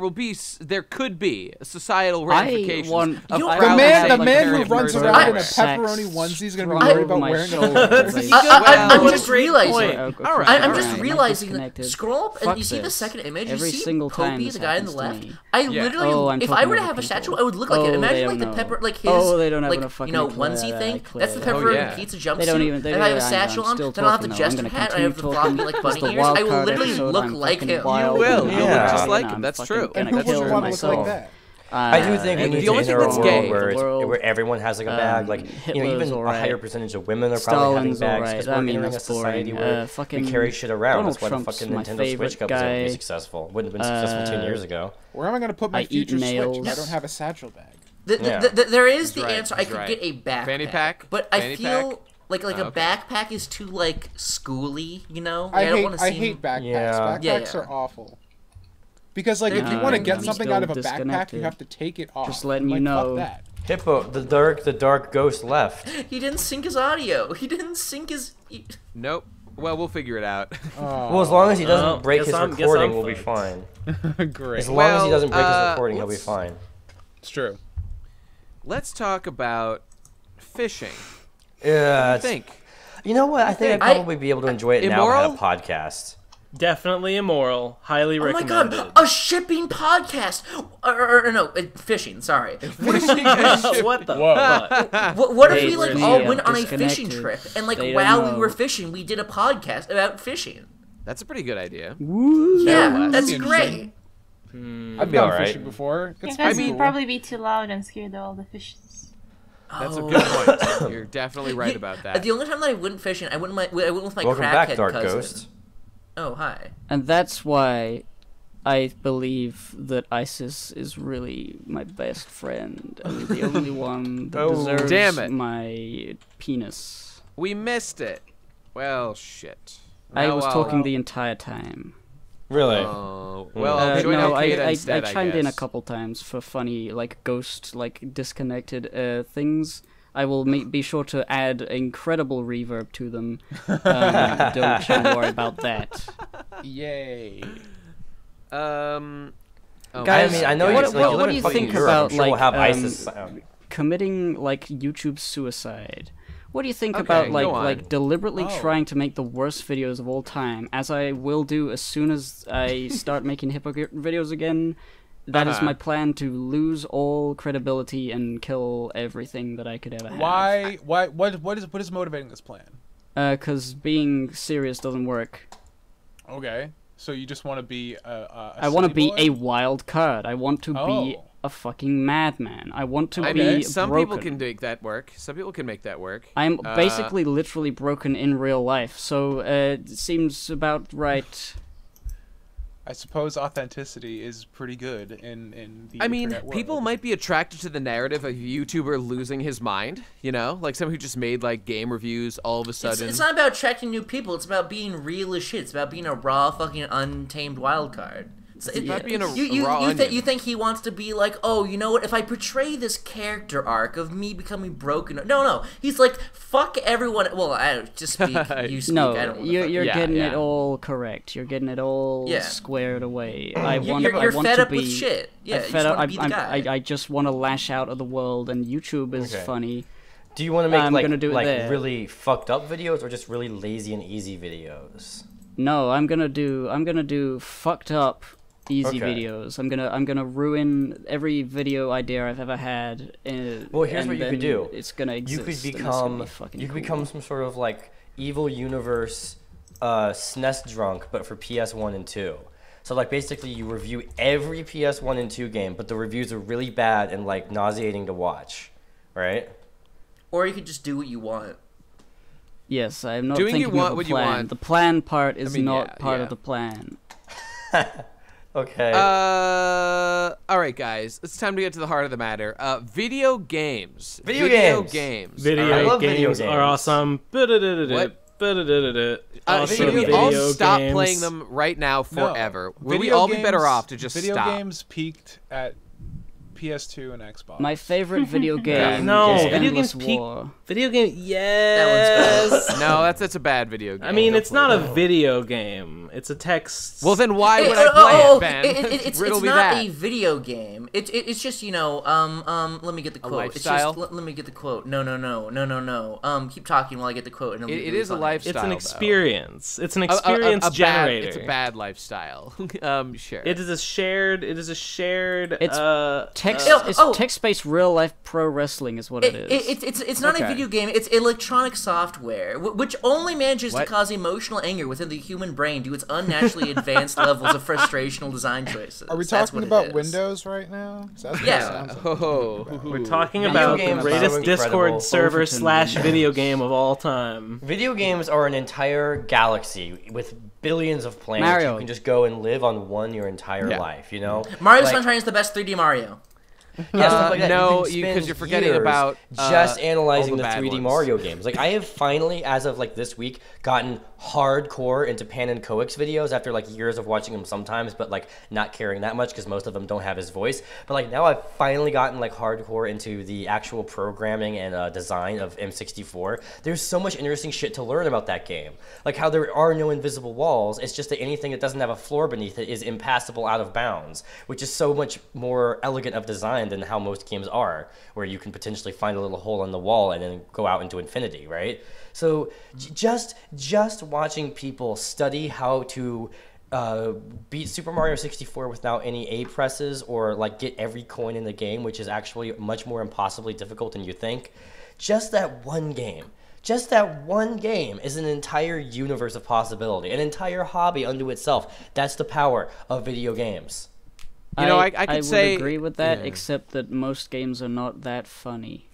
could be societal ramifications want- of You know, proudly The saying man carry who a runs purse around in a everywhere. pepperoni onesie is gonna be Strong worried about my wearing a shoulders. purse. I'm What a just great realizing. point. I'm just Alright, realizing. disconnected. Scroll up and Fuck you see the this. second image. Every you see single time Popey, this the guy on the happens to left. me. I Yeah. literally, Oh, I'm if I talking were to over have a people. satchel, I would look like Oh, it. they Imagine don't like the know. pepper, like his, Oh, they don't have like enough fucking onesie clear, thing. clear. That's the Oh, pepperoni yeah. pizza They jumpsuit. don't even. They If I have a don't- satchel I'm on, still then I'll have the talking, though. I'm jester gonna hat. I have the continue floppy talking. like It's bunny the ears. I will wildcard literally episode. look I'm like fucking him. wild. You will. and You'll look crazy, just like and him. I'm That's fucking true. gonna And who kill wouldn't want to look myself. like that? I do think we and need the to only thing enter a that's world gay- where, the it's, world- where everyone has like a bag. Like, you know, even Hitler's a alright. higher percentage of women are probably having Stalin's bags alright. because I we're mean, entering a that's society boring. where Fucking we carry shit around. Donald That's why the Trump's fucking my Nintendo favorite Switch got was able to be guy. successful. Wouldn't have been successful 10 years ago. Where am I gonna put my I eat future Switch if I nails. don't have a satchel bag? Yeah. There is the right, answer. I he's could right. get a backpack. Fanny pack? But I Fanny feel pack? like Oh, a okay. backpack is too like schooly, you know? I don't hate want to seem. backpacks. Yeah. Backpacks Yeah. are awful. Because like if you Yeah, want to I'm get something still out of a backpack, disconnected. you have to take it off. Just letting like, you know. Fuck that. Hippo, the dark ghost left. He didn't sync his audio. He didn't sync his. Nope. Well, we'll figure it out. Well, as long as he doesn't Well, break guess his I'm- guess recording, I'm we'll be fucked. fine. Great. As long as he Well, doesn't break his recording, he'll be let's- fine. It's true. Let's talk about fishing. Yeah, I think. You know what? I think I'd probably be able to enjoy it now if I had a podcast. Definitely immoral. Highly Oh my recommended. god, a shipping podcast! Or no, fishing, sorry. What the fuck? What if Hey, we like we're all the, went on a fishing disconnected. trip and like They don't while we know. were fishing we did a podcast about fishing? That's a pretty good idea. Yeah, that's Interesting. great. I'd I've be gone alright. fishing before. It's Because pretty you'd cool. probably be too loud and scared all the fishes. That's a Oh. good point. You're definitely right about that. The only time that I wouldn't fishing, I went with my Welcome crackhead back, Dark cousin. Ghost. Oh hi. And that's why I believe that ISIS is really my best friend and the only one that Oh, deserves damn it. my penis. We missed it. Well, shit. I Now was I'll- talking the entire time. Really? Oh, well, join no, Al-Qaeda I instead, chimed in a guess. couple times for funny, like, ghost, like, disconnected things. I will be sure to add incredible reverb to them. Don't you worry about that. Yay. Oh, Guys, I mean, I know what, you're, like, what, you what live do in you fucking think Europe. about I'm sure we'll like have ISIS sound. committing like YouTube suicide? What do you think Okay, about go on. like deliberately Oh. trying to make the worst videos of all time, as I will do as soon as I start making hypocrite videos again? That is Uh-huh. my plan, to lose all credibility and kill everything that I could ever have. Why? What is motivating this plan? Because being serious doesn't work. Okay, so you just want to be I want to be city a boy? wild card. I want to be Oh. a fucking madman. I want to I be mean, some broken. people can make that work. Some people can make that work. I'm basically literally broken in real life, so it seems about right. I suppose authenticity is pretty good in the I mean, internet world. people might be attracted to the narrative of a YouTuber losing his mind, you know? Like someone who just made, like, game reviews all of a sudden. It's not about attracting new people. It's about being real as shit. It's about being a raw, fucking untamed wild card. about being a you raw onion. you think he wants to be like, oh, you know what? If I portray this character arc of me becoming broken, no, he's like, fuck everyone. Well, I just speak. You speak. I No, don't wanna you're Yeah, getting it yeah. all correct. You're getting it all Yeah. squared away. You're I want fed to up be, with shit. Yeah, I'm you fed just up. want to be the guy. I just want to lash out of the world, and YouTube is Okay. funny. Do you want to make I'm gonna do it like there. really fucked up videos or just really lazy and easy videos? No, I'm gonna do fucked up easy Okay. videos. I'm gonna ruin every video idea I've ever had. Well, here's and what you then could do. It's gonna exist. You could and it's gonna become be fucking you could cool. become some sort of like evil universe SNES drunk, but for PS1 and 2. So like basically you review every PS1 and 2 game, but the reviews are really bad and like nauseating to watch, right? Or you could just do what you want. Yes, I'm not Doing thinking you want of a what you plan. want. The plan part is mean, not yeah, part yeah. of the plan. Okay. All right, guys. It's time to get to the heart of the matter. Video games. Video games. games. Video I love video games are games. awesome. What? Awesome Should we video all stop games. playing them right now No. forever? Would we Video all be better games- off to just video stop? games peaked at PS2 and Xbox. My favorite video game No, is video Endless games peak- War. Video game, yes. No, that's a bad video game. I mean, Don't it's play not a that. video game. It's a text. Well, then why would I play it, Ben? It's Riddle me not that. a video game. It's just, you know, let me get the quote. It's lifestyle? just, let me get the quote. No. Keep talking while I get the quote. And it'll be It really is a funny. lifestyle. It's an though. experience. It's an A experience generator. It's a bad lifestyle. Sure. It is a shared. It's It's text-based real-life pro wrestling is what it is. It's not a Okay. video game. It's electronic software, which only manages What? to cause emotional anger within the human brain due to its unnaturally advanced levels of frustrational design choices. Are we That's talking what it about is. Windows right now? 'Cause that's what it Yeah. sounds like. Oh. We're talking Video about games the are greatest so Discord incredible. server Overton. / video game of all time. Video games are an entire galaxy with billions of planets. Mario. You can just go and live on one your entire Yeah. life, you know? Mario Like- Sunshine is the best 3D Mario. Yeah, stuff like that. no, you because can spend you're forgetting years about, just analyzing all the the bad 3D ones. Mario games. Like I have finally, as of like this week, gotten hardcore into Pan and Coix videos after like years of watching him sometimes, but like not caring that much because most of them don't have his voice. But like now I've finally gotten like hardcore into the actual programming and design of M64. There's so much interesting shit to learn about that game. Like how there are no invisible walls. It's just that anything that doesn't have a floor beneath it is impassable out of bounds, which is so much more elegant of design than how most games are, where you can potentially find a little hole in the wall and then go out into infinity, right? So just watching people study how to beat Super Mario 64 without any A presses or like get every coin in the game, which is actually much more impossibly difficult than you think. Just that one game is an entire universe of possibility, an entire hobby unto itself. That's the power of video games. You know, I could would say- agree with that, Yeah. except that most games are not that funny.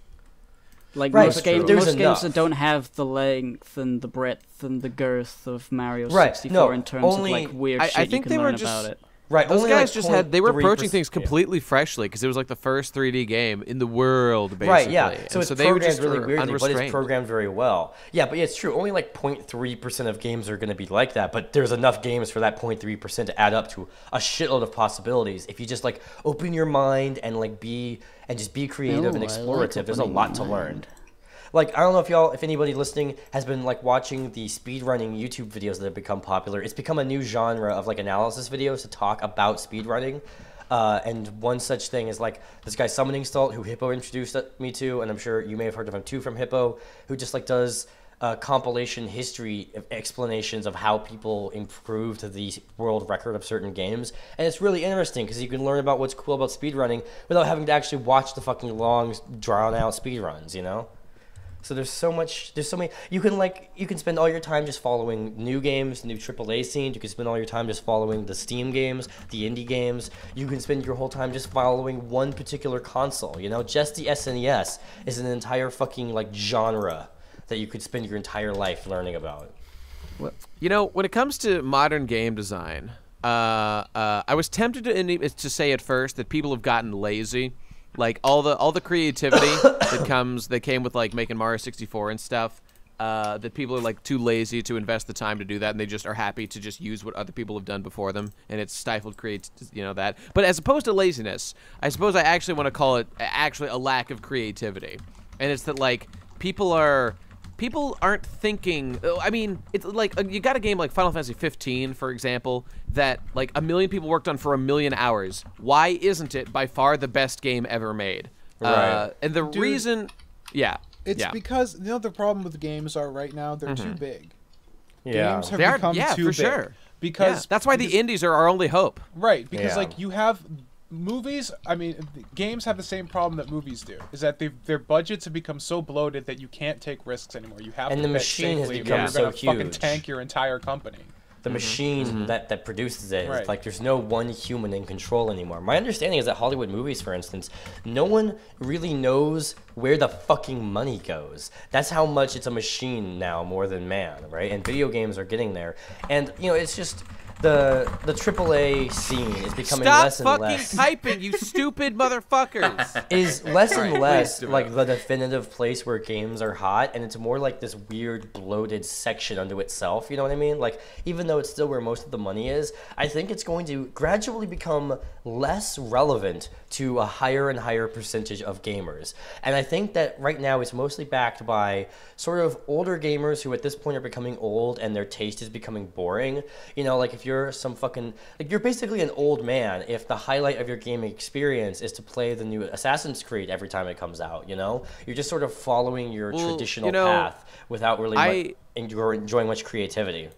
Like Right, most but games, there's most enough. games that don't have the length and the breadth and the girth of Mario Right, 64 no, in terms only- of like weird I shit think you they can were learn just- about it. Right, Those only guys like just had, they were approaching 0.3%. things completely freshly because it was like the first 3D game in the world, basically. Right, yeah. And So it's they were programmed just really weirdly, but it's unrestrained. programmed very well. Yeah, but yeah, it's true. Only like 0.3% of games are going to be like that, but there's enough games for that 0.3% to add up to a shitload of possibilities. If you just like open your mind and like be creative and Ooh, I like explorative, there's a opening lot my to learn. mind. Like, I don't know if anybody listening has been like watching the speedrunning YouTube videos that have become popular. It's become a new genre of like analysis videos to talk about speedrunning. And one such thing is like this guy Summoning Salt, who Hippo introduced me to, and I'm sure you may have heard of him too from Hippo, who just like does compilation history explanations of how people improved the world record of certain games. And it's really interesting because you can learn about what's cool about speedrunning without having to actually watch the fucking long, drawn out speedruns, you know? So there's so many, you can spend all your time just following new games, new AAA scenes. You can spend all your time just following the Steam games, the indie games. You can spend your whole time just following one particular console, you know? Just the SNES is an entire fucking like genre that you could spend your entire life learning about. You know, when it comes to modern game design, I was tempted to say at first that people have gotten lazy. Like all the creativity that came with like making Mario 64 and stuff, that people are like too lazy to invest the time to do that, and they just are happy to just use what other people have done before them, and it's stifled that. But as opposed to laziness, I suppose I actually want to call it actually a lack of creativity, and it's that like people aren't thinking. I mean, it's like you got a game like Final Fantasy 15, for example, that like 1 million people worked on for 1 million hours. Why isn't it by far the best game ever made? Right. And the reason, It's because the problem with games are right now they're too big. Yeah. Games have they are, become too for big. sure. Because that's why the indies are our only hope. Right, because Yeah. like you have movies. I mean, games have the same problem that movies do. Is that their budgets have become so bloated that you can't take risks anymore. You have And to the bet machine has safely, or become you're so gonna fucking huge. tank your entire company. The machine that produces it. Right. It's like there's no one human in control anymore. My understanding is that Hollywood movies, for instance, no one really knows where the fucking money goes. That's how much it's a machine now more than man, right? And video games are getting there. And, it's just the AAA scene is becoming Stop less and fucking less. typing, you stupid motherfuckers. Is less and Alright, less please do like it. the definitive place where games are hot, and it's more like this weird bloated section unto itself, you know what I mean? Like, even though it's still where most of the money is, I think it's going to gradually become less relevant to a higher and higher percentage of gamers. And I think that right now it's mostly backed by sort of older gamers who at this point are becoming old and their taste is becoming boring. Like if you're you're basically an old man if the highlight of your gaming experience is to play the new Assassin's Creed every time it comes out, You're just sort of following your traditional path without really enjoying much creativity.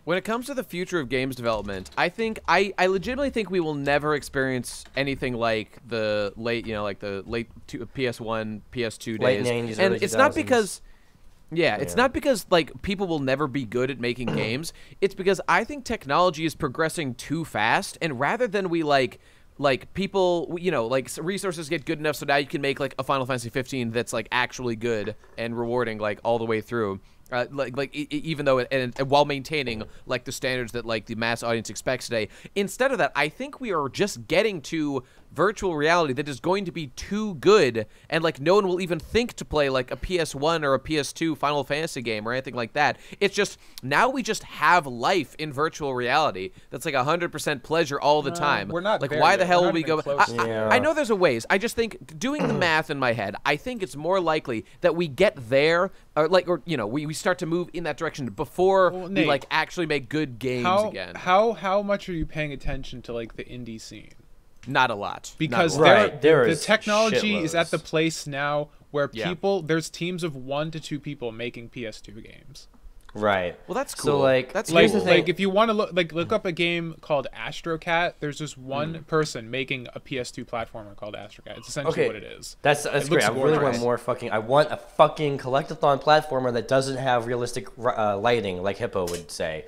When it comes to the future of games development, I legitimately think we will never experience anything like the late PS1, PS2 Late days. 90s, And early it's not 2000s. because it's not because like people will never be good at making games. It's because I think technology is progressing too fast, and rather than we like people, resources get good enough so now you can make like a Final Fantasy 15 that's like actually good and rewarding like all the way through. Even though and while maintaining like the standards that like the mass audience expects today. Instead of that, I think we are just getting to virtual reality that is going to be too good, and like no one will even think to play like a PS1 or a PS2 Final Fantasy game or anything like that. It's just now we just have life in virtual reality that's like 100% pleasure all the time. We're not like there why yet. the hell We're will we not go? even close. I know there's a ways. I just think doing the math in my head, I think it's more likely that we get there, we start to move in that direction before we Nate, like actually make good games again. How much are you paying attention to like the indie scene? Not a lot. Because Not a lot. Right, there the is technology is at shitloads. the place now where Yeah. there's teams of 1 to 2 people making PS2 games. Right. Well, that's So cool. like, That's here's cool. the thing. Like if you want to look up a game called Astrocat, there's just one person making a PS2 platformer called Astrocat. It's essentially Okay. what it is. That's It great. looks I really want gorgeous. more fucking. I want a fucking collectathon platformer that doesn't have realistic lighting, like Hippo would say.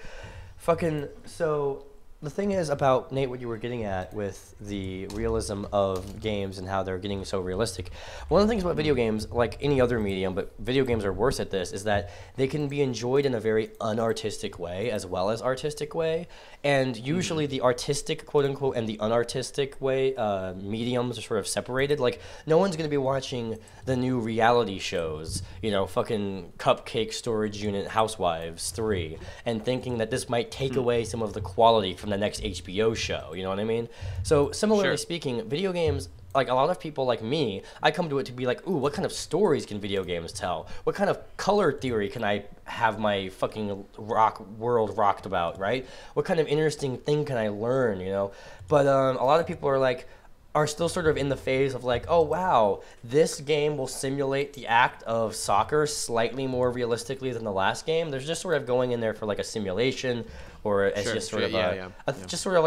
Fucking so. the thing is about, Nate, what you were getting at with the realism of games and how they're getting so realistic. One of the things about video games, like any other medium, but video games are worse at this, is that they can be enjoyed in a very unartistic way as well as artistic way. And usually the artistic, quote unquote, and the unartistic way, mediums are sort of separated. Like, no one's going to be watching the new reality shows, you know, fucking Cupcake Storage Unit Housewives 3, and thinking that this might take away some of the quality from the next HBO show, you know what I mean? So, similarly speaking, video games, like a lot of people like me, I come to it to be like, ooh, what kind of stories can video games tell? What kind of color theory can I have my fucking world rocked about, right? What kind of interesting thing can I learn, you know? But a lot of people are still sort of in the phase of like, oh wow, this game will simulate the act of soccer slightly more realistically than the last game. There's just sort of going in there for like a simulation, or as just sort of just sort of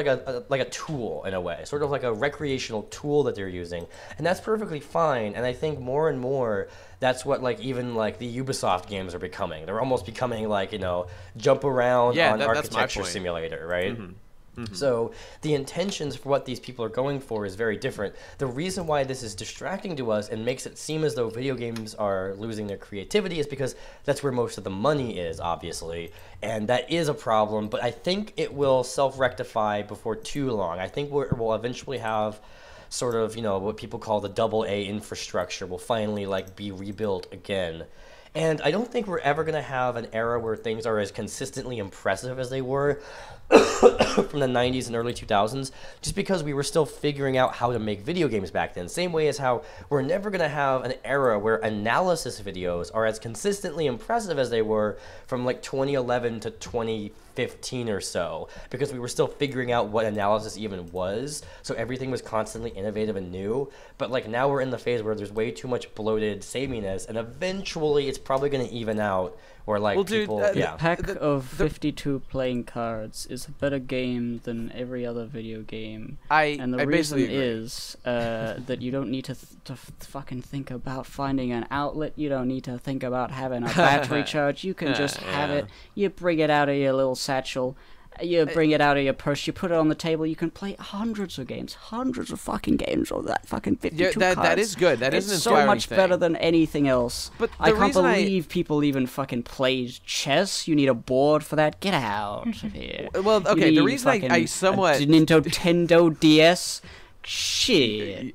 like a tool in a way, sort of like a recreational tool that they're using, and that's perfectly fine. And I think more and more that's what like even like the Ubisoft games are becoming. They're almost becoming like, you know, jump around on architecture simulator, right? So the intentions for what these people are going for is very different. The reason why this is distracting to us and makes it seem as though video games are losing their creativity is because that's where most of the money is, obviously. And that is a problem, but I think it will self-rectify before too long. I think we'll eventually have sort of, you know, what people call the AA infrastructure will finally like be rebuilt again. And I don't think we're ever going to have an era where things are as consistently impressive as they were from the 90s and early 2000s, just because we were still figuring out how to make video games back then. Same way as how we're never going to have an era where analysis videos are as consistently impressive as they were from like 2011 to 2015 or so, because we were still figuring out what analysis even was, so everything was constantly innovative and new. But like now we're in the phase where there's way too much bloated sameness, and eventually it's probably going to even out. Or like the pack of 52 playing cards is a better game than every other video game. And the reason is that you don't need to fucking think about finding an outlet. You don't need to think about having a battery charge. You can just have it. You bring it out of your little satchel. You bring it out of your purse, you put it on the table, you can play hundreds of fucking games on that fucking 52 cards. That is good. That is an inspiring so much better than anything else. But I can't believe people even fucking play chess. You need a board for that. Get out of here. Well, okay, the reason I somewhat... Nintendo DS... Shit.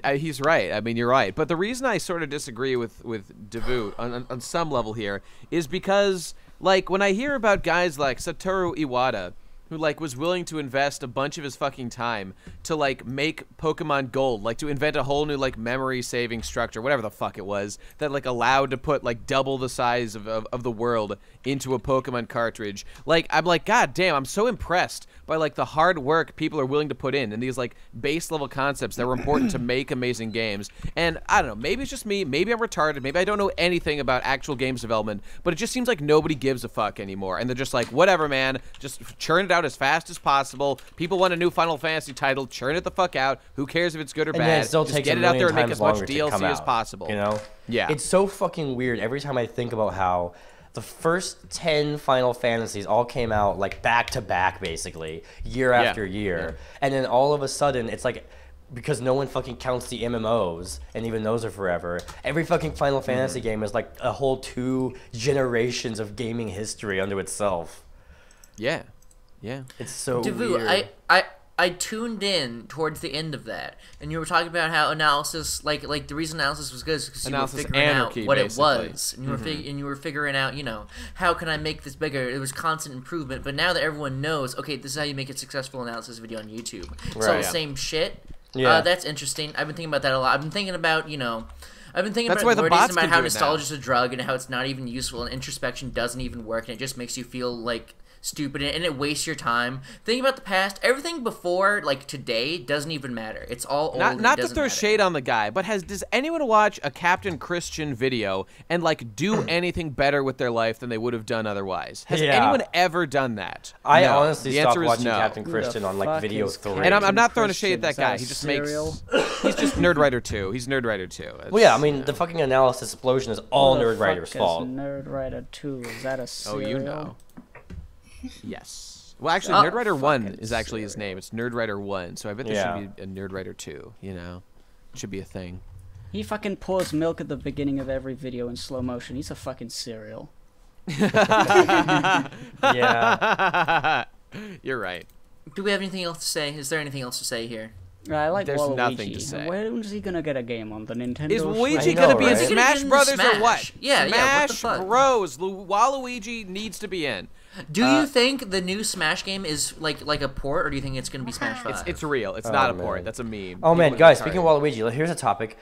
He's right. I mean, you're right. But the reason I sort of disagree with Devoot on some level here is because... like, when I hear about guys like Satoru Iwata, who, like, was willing to invest a bunch of his fucking time to, like, make Pokemon Gold, like, to invent a whole new, like, memory-saving structure, whatever the fuck it was, that, like, allowed to put, like, double the size of the world into a Pokemon cartridge. Like, I'm like, god damn, I'm so impressed by, like, the hard work people are willing to put in and these, like, base-level concepts that were important to make amazing games. And, I don't know, maybe it's just me, maybe I'm retarded, maybe I don't know anything about actual games development, but it just seems like nobody gives a fuck anymore. And they're just like, whatever, man, just churn it out as fast as possible. People want a new Final Fantasy title, churn it the fuck out. Who cares if it's good or bad? Just get it out there and make as much DLC as possible. You know? Yeah. It's so fucking weird every time I think about how the first 10 Final Fantasies all came out like back to back, basically, year after year. And then all of a sudden, it's like, because no one fucking counts the MMOs, and even those are forever, every fucking Final Fantasy game is like a whole 2 generations of gaming history unto itself. Yeah. Yeah. It's so Devu, weird. I tuned in towards the end of that, and you were talking about how analysis, like the reason analysis was good is because you were figuring out what it was, and you were figuring out, you know, how can I make this bigger? It was constant improvement, but now that everyone knows, okay, this is how you make a successful analysis video on YouTube. It's all the same shit. Yeah. That's interesting. I've been thinking about that a lot. I've been thinking about, you know, That's why the bots about can how do it nostalgia now. is a drug and how it's not even useful, and introspection doesn't even work, and it just makes you feel like stupid, and it wastes your time. Thinking about the past, everything before, like, today, doesn't even matter. It's all old. Not to throw shade on the guy, but does anyone watch a Captain Christian video and, like, do anything better with their life than they would have done otherwise? Has anyone ever done that? I No. honestly The stopped answer is watching no. Captain Christian on, like, video 3. And I'm not Captain throwing a shade at that Christian, guy. is He that just cereal? he's just Nerd Writer 2. He's Nerd Writer 2. Well, yeah, I mean, the fucking analysis explosion is all Who the Nerd Writer's fuck fault. is Nerd Writer 2? Is that a Oh, cereal? you know. Yes. Well, actually, Nerd Rider 1 is actually his name. It's Nerd Rider 1, so I bet there Yeah. should be a Nerd Rider 2, you know? It should be a thing. He fucking pours milk at the beginning of every video in slow motion. He's a fucking cereal. Yeah. You're right. Do we have anything else to say? Is there anything else to say here? I like There's Waluigi. nothing to say. When is he gonna get a game on the Nintendo? Is Switch? Luigi I gonna know, be in right? Smash Is he gonna Brothers get in or what? Smash? Yeah, what the Smash fuck? Bros. Waluigi needs to be in. Do you think the new Smash game is like a port, or do you think it's going to be Smash 5? It's real. It's not a man. port. That's a meme. Oh man, People guys, are speaking of Waluigi, here's a topic.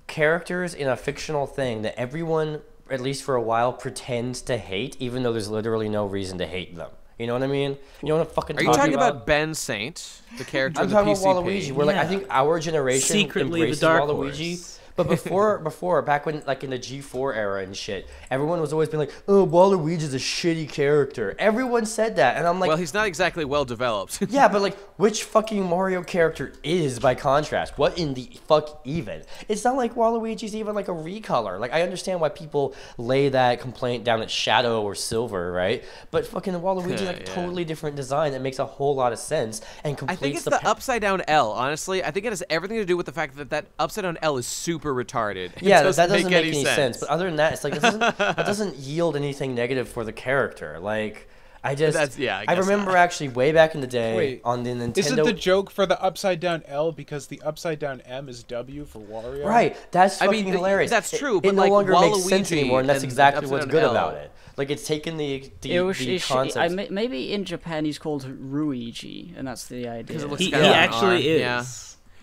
Characters in a fictional thing that everyone, at least for a while, pretends to hate, even though there's literally no reason to hate them. You know what I mean? You know what I'm fucking Are you talking about Ben Saint, the character I'm in the talking PCP? about Waluigi. Where like I think our generation Secretly the embraces Dark Waluigi. Horse. But before, back when, like in the G4 era and shit, everyone was always being like, "Oh, Waluigi's a shitty character." Everyone said that, and I'm like, Well, he's not exactly well developed. yeah, but like, which fucking Mario character is by contrast? What in the fuck even? It's not like Waluigi's even like a recolor. Like, I understand why people lay that complaint down at Shadow or Silver, right? But fucking Waluigi's like a Yeah. totally different design that makes a whole lot of sense and I completes think it's the the upside down L, honestly. I think it has everything to do with the fact that that upside down L is super retarded. It Yeah, that doesn't make any any sense. But other than that, it's like that doesn't yield anything negative for the character. Like, I just I I guess remember not. actually way back in the day Wait, on the Nintendo. Isn't the joke for the upside down L because the upside down M is W for Wario? Right, that's I fucking mean, hilarious. that's true, It but no like longer makes sense Waluigi anymore, and that's and exactly upside what's down good L. about it. Like, it's taken the I concept. maybe in Japan he's called Ruigi, and that's the idea. Because it looks He kinda like an actually R, is. yeah.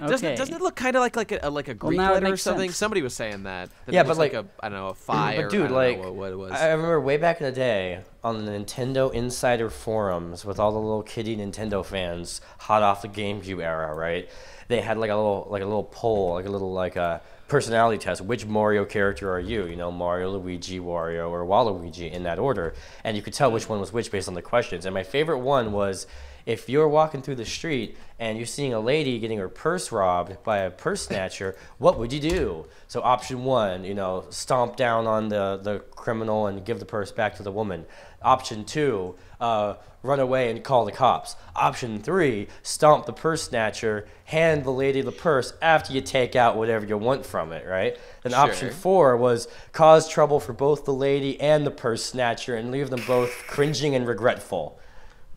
Okay. Doesn't it look kind of like a Greek now it letter or makes something? sense. Somebody was saying that. Yeah, it looks but, like- a I don't know, a fire. But dude, I don't like, know what it was. I remember way back in the day on the Nintendo Insider forums with all the little kiddie Nintendo fans, hot off the GameCube era, right? They had like a little poll, like a little a personality test. Which Mario character are you? You know, Mario, Luigi, Wario, or Waluigi in that order, and you could tell which one was which based on the questions. And my favorite one was, if you're walking through the street and you're seeing a lady getting her purse robbed by a purse snatcher, what would you do? So option 1, you know, stomp down on the criminal and give the purse back to the woman. Option 2, run away and call the cops. Option 3, stomp the purse snatcher, hand the lady the purse after you take out whatever you want from it, right? Then option Sure. 4 was cause trouble for both the lady and the purse snatcher and leave them both cringing and regretful.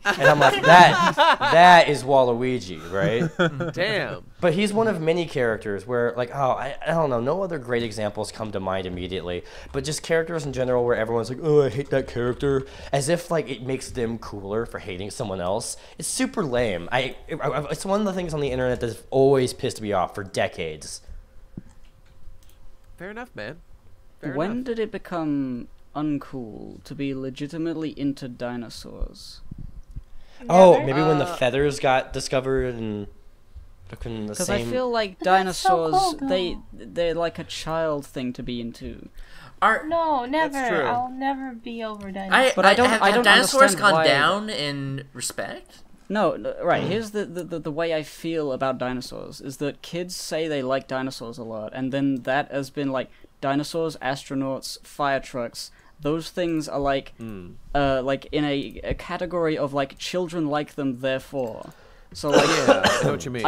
And I'm like, that is Waluigi, right? Damn. But he's one of many characters where, like, I don't know, no other great examples come to mind immediately. But just characters in general where everyone's like, oh, I hate that character, as if like it makes them cooler for hating someone else. It's super lame. It's one of the things on the internet that's always pissed me off for decades. Fair enough, man. Fair When enough. did it become uncool to be legitimately into dinosaurs? Oh, Never? maybe when the feathers got discovered and fucking the Because same. I feel like That's so dinosaurs, cool, they're like a child thing to be into. No, never. true. I'll never be over dinosaurs. But I don't- have, I have don't dinosaurs understand gone why- down in respect? No, right. Here's the way I feel about dinosaurs is that kids say they like dinosaurs a lot, and then that has been like dinosaurs, astronauts, fire trucks. Those things are like in a category of like children like them, therefore. So like Yeah, I know what you mean.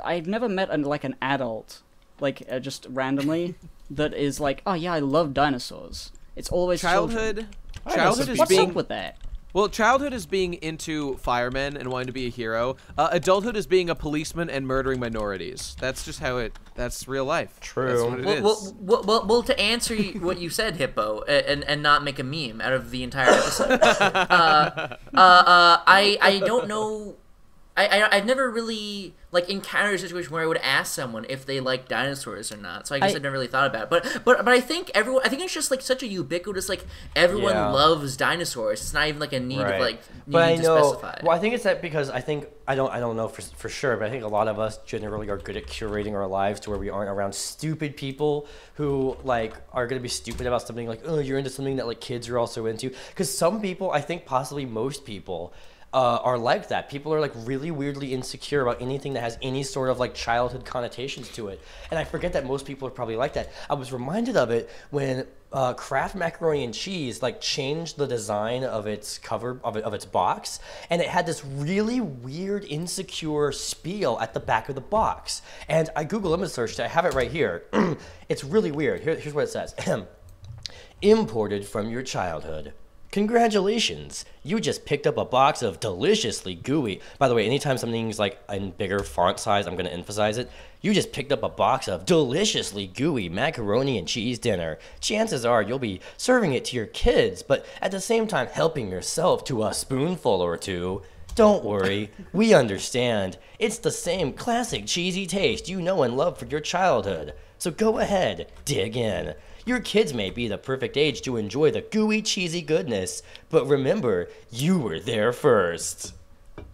I've never met an adult just randomly that is like, oh yeah, I love dinosaurs. It's always children. Childhood is What's being up with that? well. Childhood is being into firemen and wanting to be a hero. Adulthood is being a policeman and murdering minorities. That's just how it. That's real life. True. That's what it is. Well, to answer what you said, Hippo, and not make a meme out of the entire episode, I don't know. I've never really encountered a situation where I would ask someone if they like dinosaurs or not. So I guess I've never really thought about it. But I think I think it's just such a ubiquitous everyone Yeah. loves dinosaurs. It's not even a need of Right. need But I to know. specify. Well, I think it's that because I don't know for sure, but I think a lot of us generally are good at curating our lives to where we aren't around stupid people who are gonna be stupid about something oh, you're into something that kids are also into. Because some people, I think possibly most people, are like that. People are really weirdly insecure about anything that has any sort of childhood connotations to it. And I forget that most people are probably like that. I was reminded of it when Kraft macaroni and cheese like changed the design of its cover of its box, and it had this really weird, insecure spiel at the back of the box. And I Google image searched it. I have it right here. It's really weird. Here's what it says: imported from your childhood. Congratulations, you just picked up a box of deliciously gooey. By the way, anytime something's like in bigger font size, I'm going to emphasize it. You just picked up a box of deliciously gooey macaroni and cheese dinner. Chances are you'll be serving it to your kids, but at the same time helping yourself to a spoonful or two. Don't worry, we understand. It's the same classic cheesy taste you know and love for your childhood. So go ahead, dig in. Your kids may be the perfect age to enjoy the gooey, cheesy goodness, but remember, you were there first.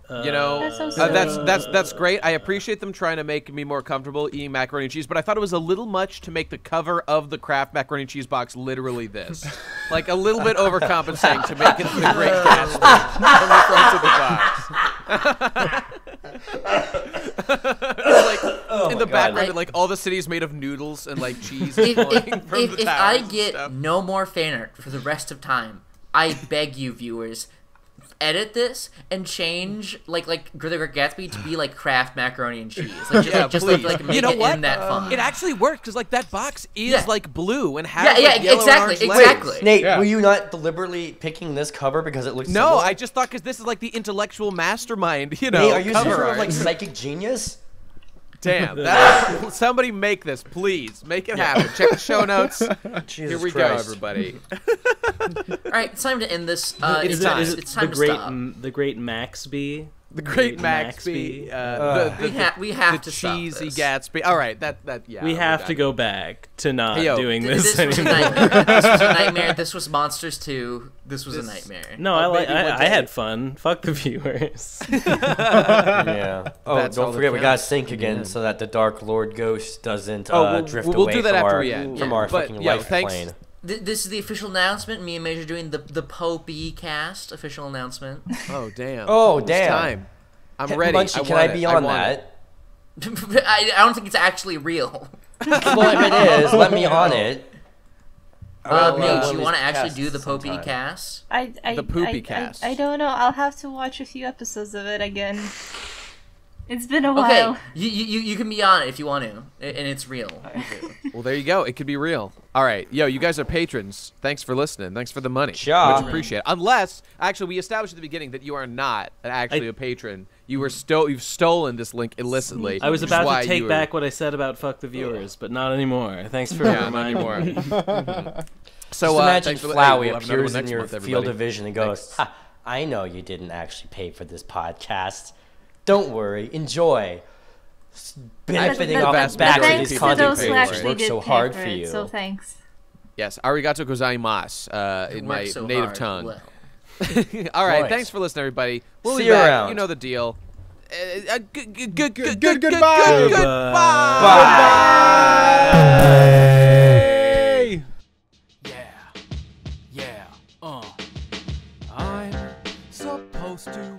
You know, that's great. I appreciate them trying to make me more comfortable eating macaroni and cheese, but I thought it was a little much to make the cover of the Kraft macaroni and cheese box literally this. Like a little bit overcompensating to make it the Great Gatsby from the front of the box. Like in the background, like all the cities made of noodles and like cheese. If I get no more fan art for the rest of time, I beg you, viewers, edit this and change like the Great Gatsby to be like Kraft macaroni and cheese. Like, just make you know it what? in that font. It actually worked because like that box is like blue and has exactly. Wait, Nate, were you not deliberately picking this cover because it looks No, similar? I just thought because this is like the intellectual mastermind, you know. Nate, are you some cover sort of art. like psychic genius? Damn, somebody make this, please. Make it happen. Check the show notes. Here we go, everybody. All right, it's time to end this. Is It's time to stop. The Great Maxby? The Great Maxby. We have the to stop cheesy this. Gatsby. All right, yeah. We have to go back to not doing This this was a anymore. nightmare. This was a nightmare. This was Monsters 2. This was a nightmare. No, I had fun. Fuck the viewers. Yeah. Oh, That's all don't that forget we gotta counts. sync again so that the Dark Lord Ghost doesn't drift we'll away do that from after our, we end. from our But, fucking yeah, life thanks. plane. This is the official announcement. Me and Major doing the Popey cast official announcement. Oh damn. Oh, It's damn. time. I'm ready. Munchy, can want I be it. on want that? it. I don't think it's actually real. Well, if it is, let me on it. Mage, you want to actually do the Popey cast? The poopy cast. I don't know. I'll have to watch a few episodes of it again. It's been a Okay, while. you can be on it if you want to, and it's real. Well, there you go. It could be real. All right. Yo, you guys are patrons. Thanks for listening. Thanks for the money. Sure. Much appreciate it. Unless, actually, we established at the beginning that you are not actually a patron. You were you've stolen this link illicitly. I was which is about why to take you back what I said about fuck the viewers, but not anymore. Thanks for not reminding anymore. me. So, Just imagine thanks for Flowey we'll have another appears one in next your month, field everybody. of vision and goes, "Ha, I know you didn't actually pay for this podcast. Don't worry, enjoy. Benefiting off vast the back of majority these of Thanks to content those who creators actually who work did so pay hard for for it, you." so thanks. Yes, arigato gozaimasu in my Worked so native hard. tongue. Well. All right, Nice. thanks for listening, everybody. We'll See be you back. around. You know the deal. Goodbye. Goodbye. Bye. I'm supposed to